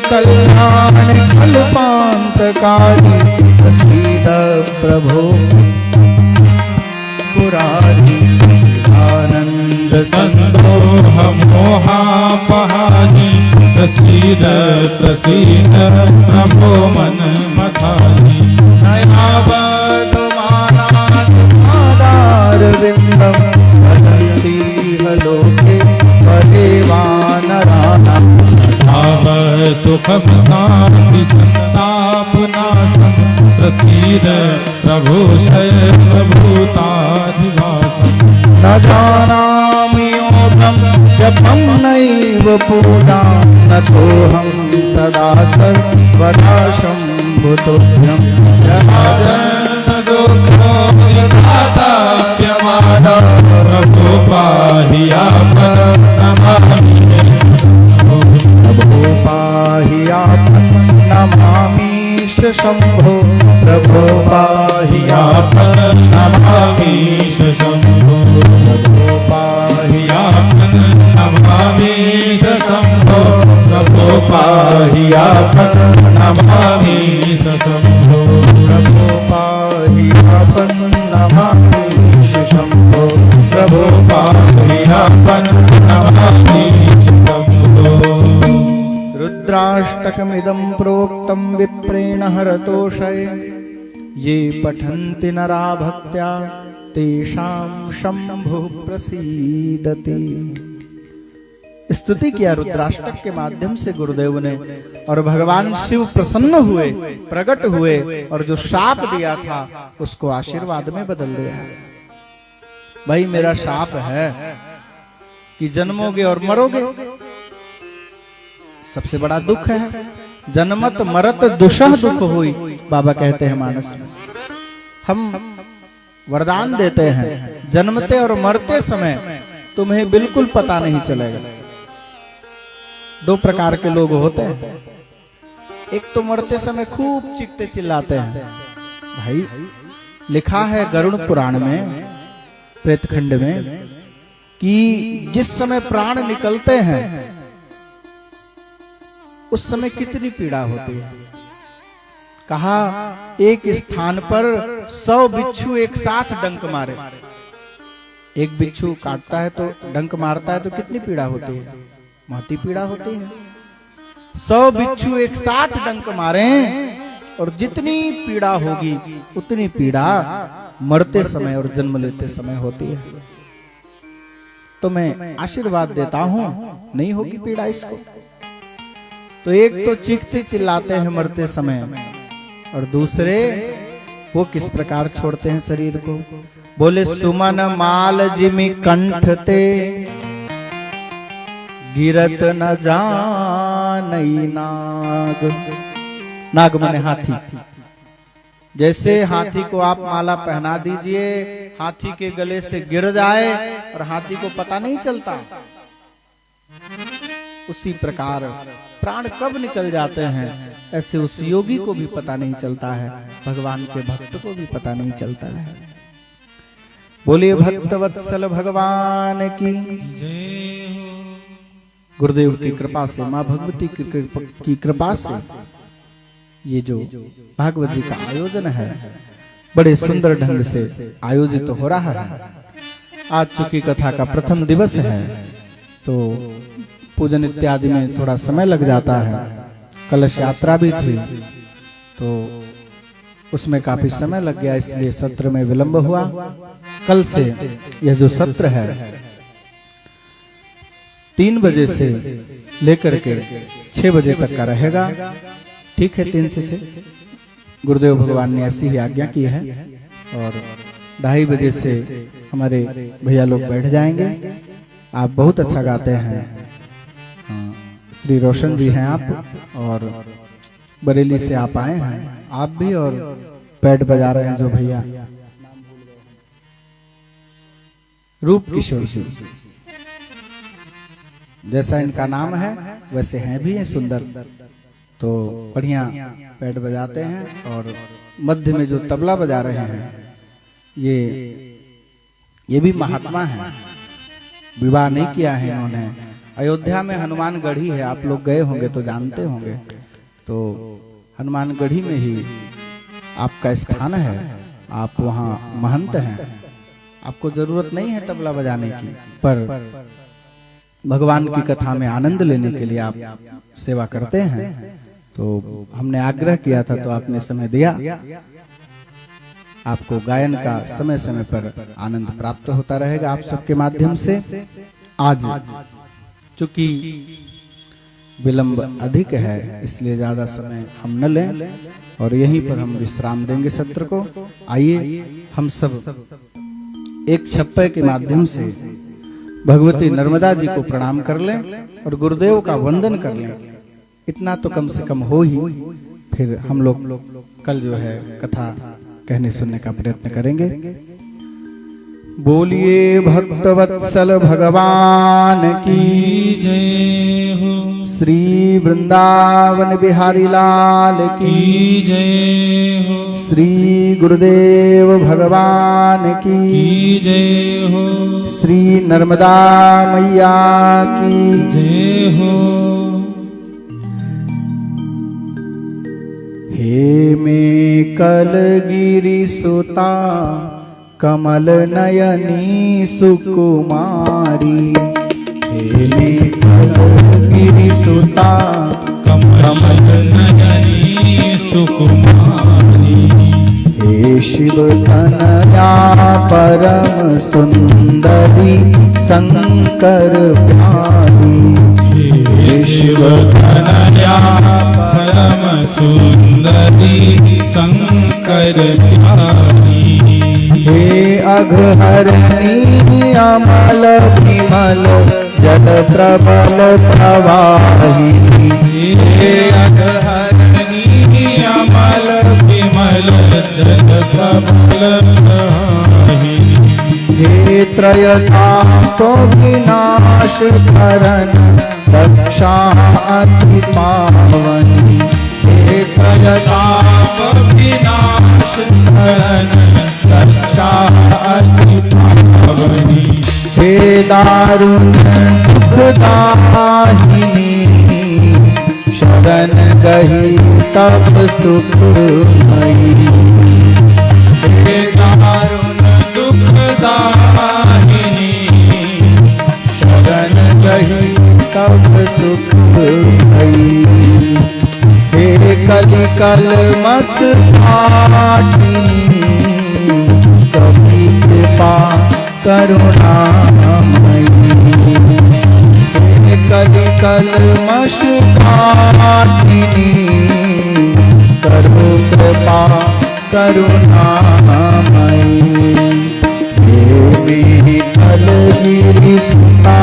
कल्याण कल्पान्तकारी प्रसीद प्रभो पुरारी आनंद संदोह मोहापहानि प्रसीद प्रसीद प्रभो मन मथानि नयावधमानादार विंदम वदन्ति लोके परेवानराणाम् भाव सुखम शांति संतापनाशम प्रसीद प्रभो सर्वभूताधिवासम् न जानामि योगं जपं नैव पूजां नतोऽहं सदा सर्वदा शम्भुतोऽभ्यं प्रभो पाहि नमामीश शंभो प्रभो पाहि नमामीश शंभो प्रभो पाहि नमामीश शंभो प्रभो पाहि नमामीश शंभो प्रभो पाहि नमामीश शंभो प्रभो पाहि नमामीश शंभो। रुद्राष्टकमिदं प्रोक्तं विप्रेण हरतोषये ये पठन्ति नरा भक्त्या तेषां शंभुः प्रसीदति। स्तुति किया रुद्राष्टक के माध्यम से गुरुदेव ने, और भगवान शिव प्रसन्न हुए, प्रकट हुए, और जो शाप दिया था उसको आशीर्वाद में बदल दिया। भाई मेरा शाप है कि जन्मोगे और मरोगे, सबसे बड़ा दुख है। जन्मत मरत दुषह दुख हुई, बाबा कहते हैं मानस में। हम वरदान देते हैं, जन्मते और मरते समय तुम्हें बिल्कुल पता नहीं चलेगा। दो प्रकार के लोग होते हैं, एक तो मरते समय खूब चीखते चिल्लाते हैं। भाई लिखा है गरुड़ पुराण में, प्रेतखंड में, कि जिस समय प्राण निकलते हैं उस समय कितनी पीड़ा होती है। कहा एक स्थान पर 100 बिच्छू एक साथ डंक मारे। एक बिच्छू काटता है तो डंक मारता है तो कितनी पीड़ा होती है, महती पीड़ा होती है। 100 बिच्छू एक साथ डंक मारे और जितनी पीड़ा होगी उतनी पीड़ा मरते समय और जन्म लेते समय होती है। तो मैं आशीर्वाद देता हूं, नहीं होगी पीड़ा इसको। तो एक तो चीखते चिल्लाते हैं मरते समय, और दूसरे वो किस प्रकार छोड़ते हैं शरीर को। बोले सुमन माल जिमि कंठ ते गिरत न जानई नाग। नाग माने हाथी। जैसे हाथी को आप माला पहना दीजिए, हाथी के गले से गिर जाए और हाथी को पता नहीं चलता, उसी प्रकार प्राण कब निकल जाते हैं ऐसे उस योगी को भी पता नहीं चलता है, भगवान के भक्त को भी पता नहीं चलता है। बोलिए भक्तवत्सल भगवान की गुरुदेव की कृपा से, माँ भगवती की कृपा से ये जो भागवत जी का आयोजन है बड़े सुंदर ढंग से आयोजित हो रहा है। आज चूंकि कथा का प्रथम दिवस है तो पूजन इत्यादि में थोड़ा समय लग जाता है। कलश यात्रा भी थी तो उसमें काफी समय लग गया, इसलिए सत्र में विलंब हुआ। कल से यह जो सत्र है 3 बजे से लेकर के 6 बजे तक का रहेगा। ठीक है, 3 से 6 गुरुदेव भगवान ने ऐसी ही आज्ञा की है। और 2:30 बजे से हमारे भैया लोग बैठ जाएंगे। आप बहुत अच्छा गाते हैं, श्री रोशन जी हैं आप, और बरेली से आप आए हैं आप भी, और पैड बजा रहे हैं जो भैया रूप किशोर जी, जैसा इनका नाम है वैसे हैं भी, हैं सुंदर, तो बढ़िया पैड बजाते हैं। और मध्य में जो तबला बजा रहे हैं ये भी महात्मा हैं, विवाह नहीं किया है इन्होंने, अयोध्या में हनुमान गढ़ी है, आप लोग गए होंगे तो जानते होंगे। तो हनुमान गढ़ी में ही आपका स्थान है, आप वहाँ महंत हैं। आपको जरूरत नहीं है तबला बजाने की, पर भगवान की कथा में आनंद लेने के लिए आप सेवा करते हैं। तो हमने आग्रह किया था तो आपने समय दिया। आपको गायन का समय समय पर आनंद प्राप्त होता रहेगा आप सबके माध्यम से। आज चूंकि विलंब अधिक है, इसलिए ज्यादा समय हम न लें और यहीं पर हम विश्राम देंगे सत्र को। आइए हम सब एक छप्पे के माध्यम से भगवती नर्मदा जी को प्रणाम कर लें और गुरुदेव का वंदन कर लें। इतना तो कम से कम हो ही, फिर हम लोग कल जो है कथा कहने सुनने का प्रयत्न करेंगे। बोलिए भक्तवत्सल भगवान की जय हो, श्री वृंदावन बिहारी लाल की जय हो, श्री गुरुदेव भगवान की जय हो, श्री नर्मदा मैया की जय हो। हे में कलगिरि सुता कमल नयनी सुकुमारी, हे में कलगिरि सुता कमल नयनी सुकुमारी, हे शिव तनया परम सुंदरी शंकर प्यारी, हे शिव तनया परम सुंदरी शंकर प्यारी, हे अघहरणी अमल विमल जल प्रबल प्रवाहिनी, हे अघहरणी अमल विमल जल प्रबल प्रवाहिनी, हे त्रयताप विनाश करन दक्षा अति पावनी, हे त्रयताप विनाश करन दक्षा अति पावनी, हे दारुण दुखदाहिनी शरण गही तब सुखमयी, हे दारुण दुखदाहिनी शरण गही तब सुखमयी, हे कलि कलमस पाटिनी कभी कृपा करुणामयी, हे कलि कलमस पाटिनी करो कृपा करुणामयी, हे मेरी कलगिरि सुता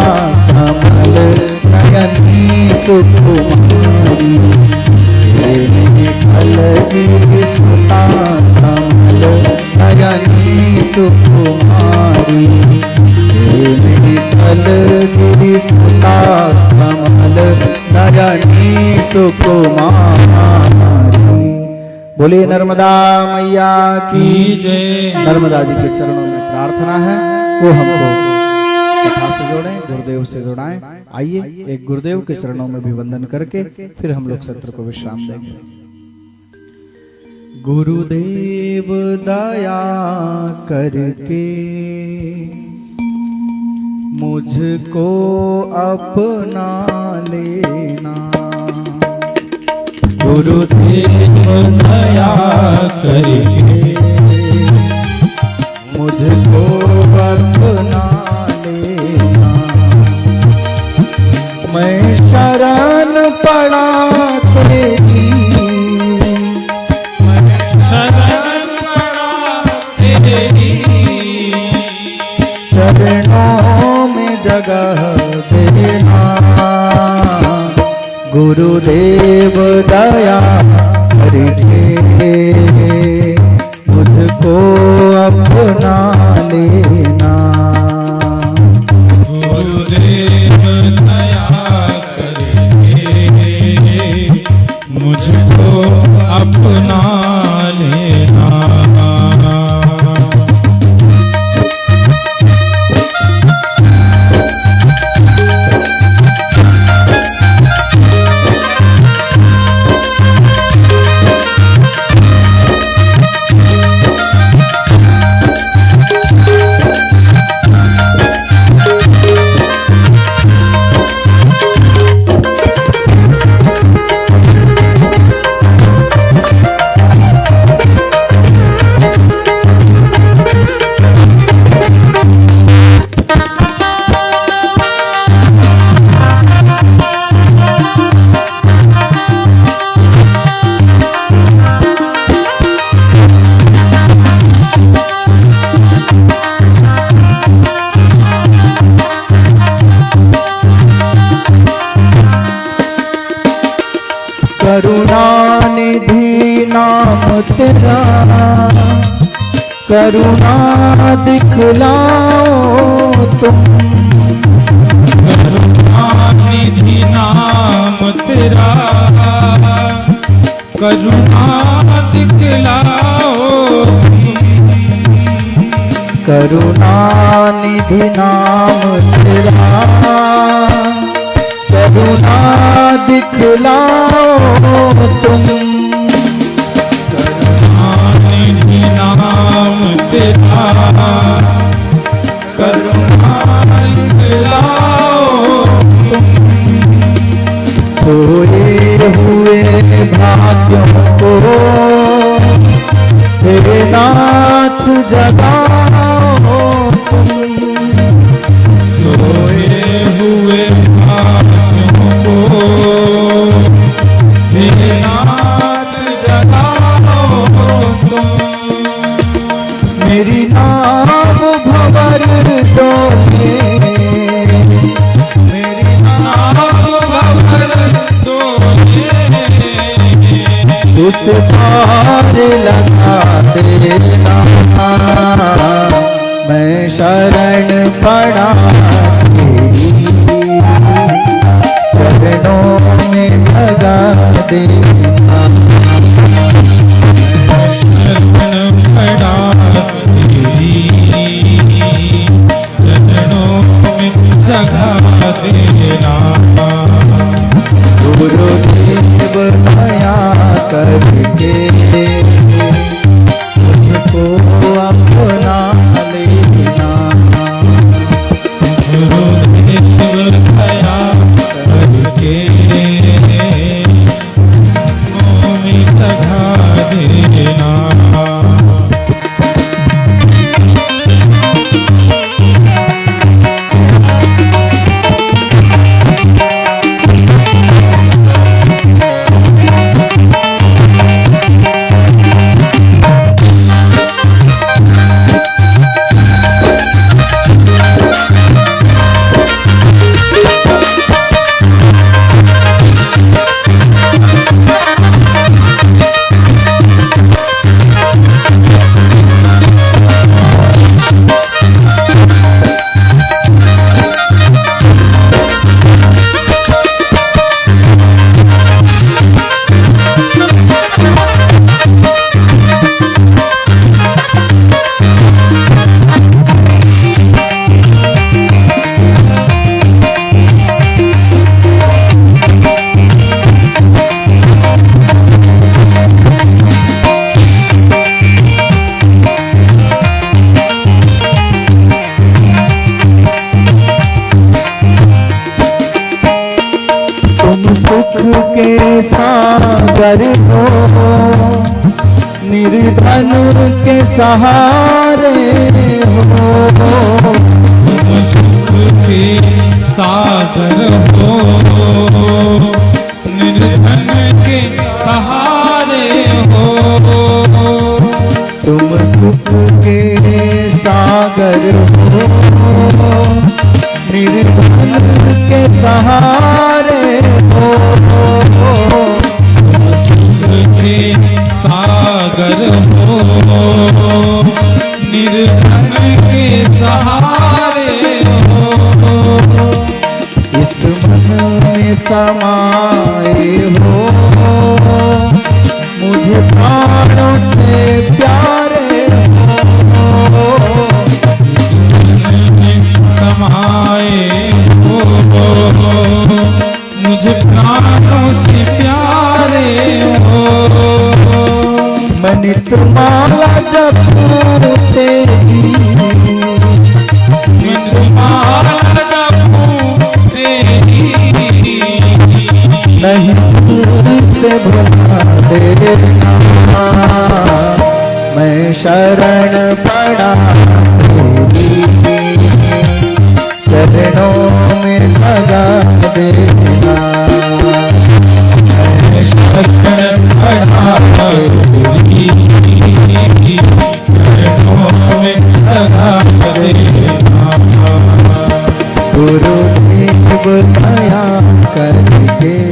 कमल नयनी सुकुमारी, हे मेरी कलगिरि सुता कमल नयनी सुकुमारी, हे मेरी कलगिरि सुता कमल नयनी सुकुमारी। बोलिए नर्मदा मैया की जय। नर्मदा जी के चरणों में प्रार्थना है वो हमको कथा से जोड़ें, गुरुदेव से जोड़ाएं। आइए एक गुरुदेव के चरणों में भी वंदन करके फिर हम लोग सत्र को विश्राम देंगे। गुरुदेव दया करके मुझको अपना लेना, गुरुदेव दया करके मुझको अपना लेना, मैं शरण पड़ा तेरी, शरण पड़ा तेरी, चरणों में जगह देना, गुरुदेव दया करके मुझको अपना लेना, गुरुदेव दया करके मुझको अपना लेना, करुणानिधि नाम तेरा, करुणा दिखलाओ तुम। करुणानिधि नाम तेरा, करुणा दिखलाओ। करुणानिधि नाम तेरा, करुणा दिखलाओ तुम। करुणानिधि नाम तेरा, करुणा दिखलाओ तुम। सोए हुए भाग्यों को हे नाथ जगाओ तुम। सोए हुए भाग्यों को हे नाथ जगाओ तुम। मेरी नाम भंवर डोले, मेरी नाम भंवर डोले। उस पार लगा देना, मैं शरण पड़ा तेरी, चरणों में लगा देना। शरण पड़ा तेरी, चरणों में जगा देना। गुरुदेव दया करके मुझको अपना लेना। गुरुदेव दया करके मोह जगा देना। के सागर हो, निर्धन के सहारे हो। तुम सुख के सागर हो, निर्धन के सहारे हो। तुम सुख के सागर हो, निर्धन के सहारे हो। के सागर हो, निर्धन के सहारे हो। इस मन में समाये हो, मुझे प्राणों से प्यारे हो। समाये हो, मुझे प्राणों से प्यारे हो। मैं नित्य-माला जपूं तेरी, नित्य-माला जपूं तेरी। नहीं तुझसे भुला देना, मैं शरण पड़ा तेरी, चरणों में लगा देना। मैं शरण पड़ा तेरी, चरणों में लगा देना। गुरुदेव दया करके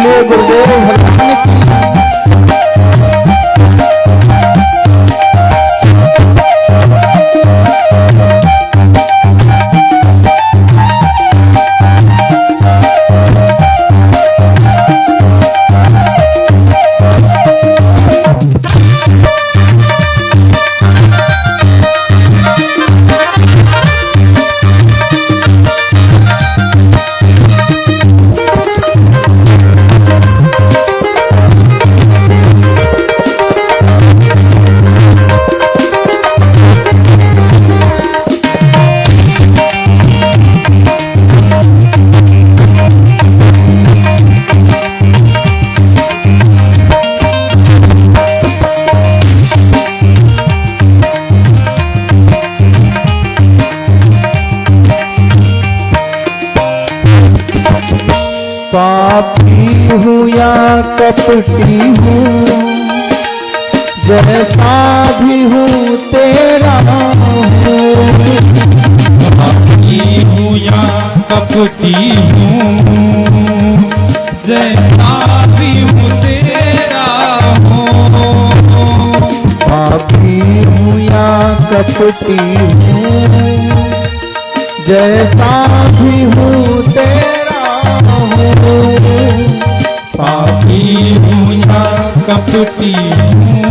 बोलिए गुरुदेव भगवान की। पापी हूँ या कपटी हूँ, जैसा भी हूँ तेरा हूँ। पापी हूँ या कपटी हूँ, जैसा भी हूँ तेरा हूँ। पापी हूँ या कपटी हूँ, जैसा भी हूँ तेरा हूँ। पापी हूँ या कपटी हूँ,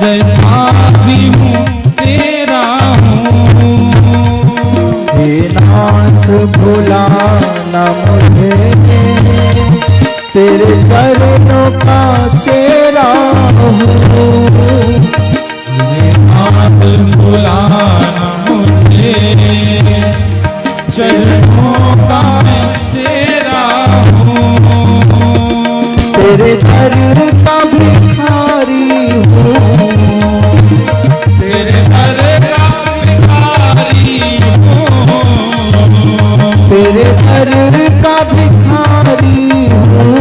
जैसा भी हूँ तेरा हूँ। हे नाथ भुलाना मुझे, तेरे चरणों का चेहरा हूँ। हे नाथ भुलाना मुझे, चरणों का चेहरा हूँ। तेरे दर का भिखारी हूँ, तेरे दर का भिखारी हूँ। तेरे दर का भिखारी हूँ।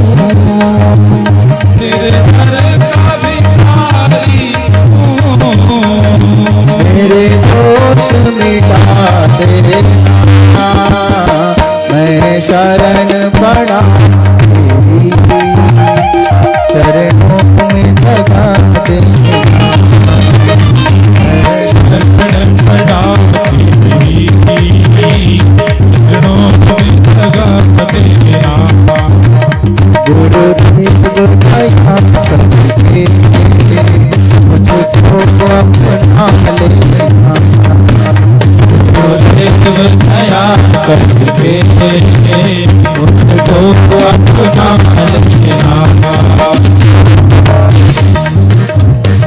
तेरे दर का भिखारी हूँ। मेरे दोष मिटा देना, मैं शरण पड़ा तेरी, चरणों में लगा देना। शरण पड़ा तेरी, चरणों में लगा देना। गुरुदेव दया करके मुझको अपना लेना। गुरुदेव दया करके मुझको अपना लेना।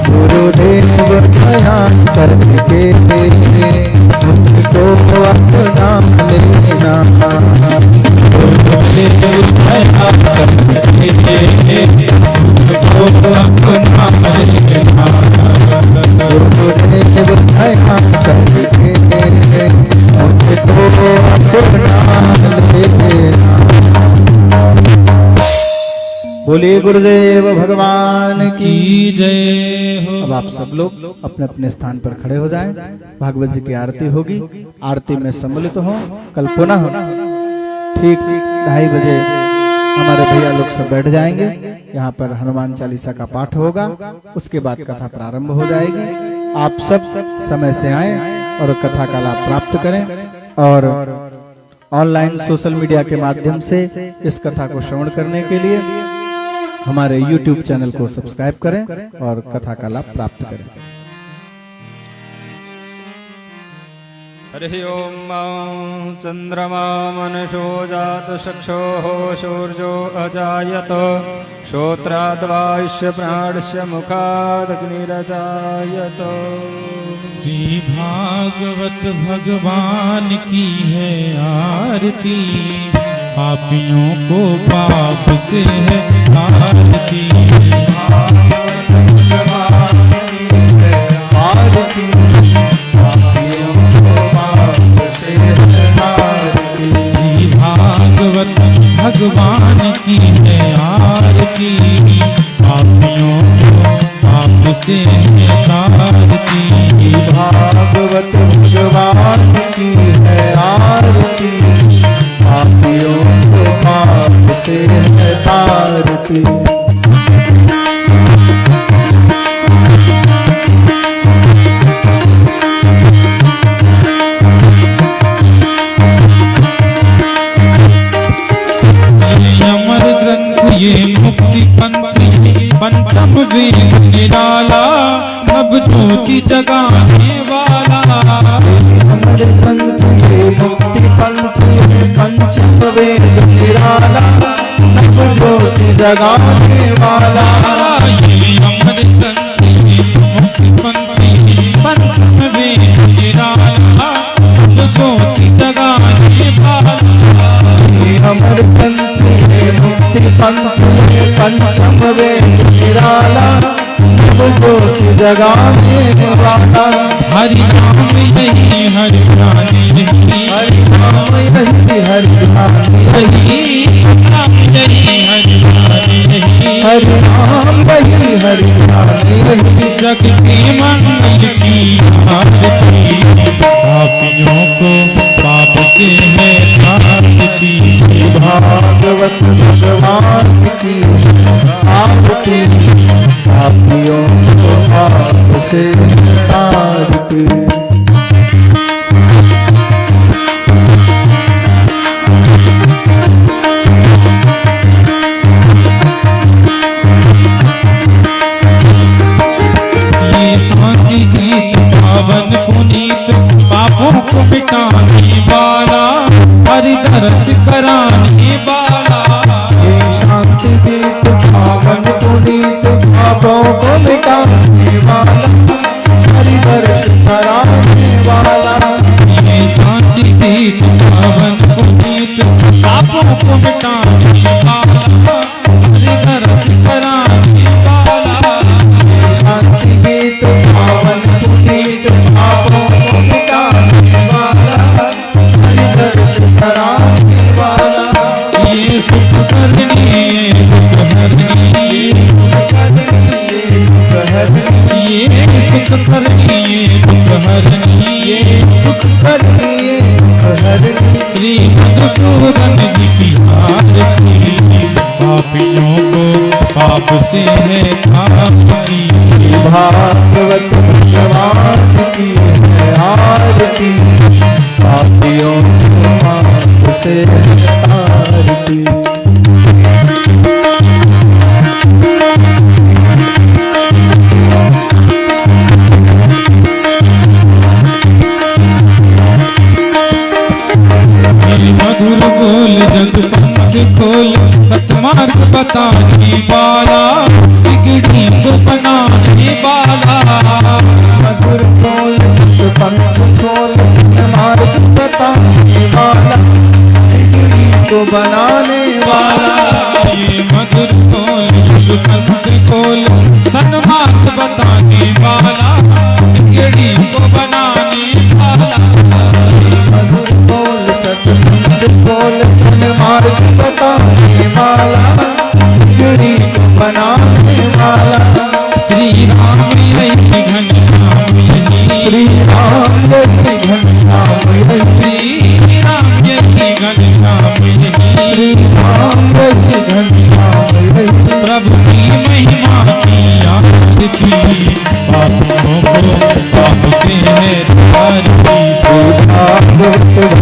गुरुदेव दया करके मुझको अपना लेना। गुरुदेव दया करके मुझको अपना लेना। गुरुदेव दया करके मुझको अपना लेना। बोलिए गुरुदेव भगवान की। की जय हो। अब आप सब लोग अपने अपने स्थान पर खड़े हो जाएं। भागवत जी की आरती होगी। आरती में सम्मिलित हो। कल पुनः ठीक 2:30 बजे हमारे भैया लोग सब बैठ जाएंगे। यहाँ पर हनुमान चालीसा का पाठ होगा। उसके बाद कथा प्रारंभ हो जाएगी। आप सब समय से आएं और कथा का लाभ प्राप्त करें और ऑनलाइन सोशल मीडिया के माध्यम से इस कथा को श्रवण करने के लिए हमारे YouTube चैनल को सब्सक्राइब करें और कथा का लाभ प्राप्त करें। हरि ओम चंद्रमा मनसो जात चक्षुः सूर्यो अजायत श्रोत्राद्वायुष्य प्राणस्य मुखादग्निरजायत। श्री भागवत भगवान की है आरती, पापियों को पाप से है आरती। श्री भागवत भगवान की है आरती, पापियों को पाप से है आरती। भागवत भगवान की है आरती, पापियों को पाप से आरती। अमर ग्रंथ ये मुक्ति पंथ ये पंचम वेद निराला नभ ज्योति जगाने वाला। अमर ग्रंथ ये मुक्ति पंथ ये पंचम वेद निराला नभ ज्योति जगाने वाला। ये अमर ग्रंथ ये मुक्ति पंथ ये पंचम वेद निराला नभ ज्योति जगाने वाला। अमर पंथ ये मुक्ति पंथ ये पंचम वेद निराला नभ ज्योति जगाने वाला। हरि नाम यही हरि ध्यान यही हरि नाम यही हरि ध्यान यही नाम यही हरि ध्यान यही हरि नाम यही हरि ध्यान यही। जग के मंगल की आरती पापियों को पाप से है त्रासती। भागवत भगवान की आरती पापियों को पाप से तारती। ये शांति गीत पावन पुनीत पापों को मिटाने वाला हरि दरस कराने वाला। ये शांति गीत पावन पुनीत पापों को मिटाने वाला हरि दर्श कराने वाला। ये शांति गीत पावन पुनीत पापों को मिटाने वाला हरि दरस कराने वाला। शांति गीत पावन पुनीत पापों को मिटाने वाला हरि दर्श कराने वाला। ये सुख करनी ये दुख हरनी ये सुख करनी ये दुख हरनी ये सुख करनी ये दुख हरनी। श्री मधुसूदन जी की आरती पापियों को पाप से है तारती। भागवत भगवान की है आरती पापियों को पाप से तारती। मधुर बोल जग पंथ खोल सतमार्ग बताने वाला बिगड़ी को बनाने वाला। मधुर बोल पंथ खोल मार्ग बताने वाला बिगड़ी को बनाने वाला। ये मधुर बोल जग पंथ खोल सन्मार्ग बताने वाला बिगड़ी को बनाने वाला। मधुर बोल सतपंथ खोल सन्मार्ग बताने वाला बिगड़ी को बनाने वाला। श्री राम यही घनश्याम यही श्री राम यही घनश्याम यही श्री राम यही घनश्याम यही श्री राम यही घनश्याम यही। प्रभु की महिमा की आरती पापियों को पाप से है तारती। भागवत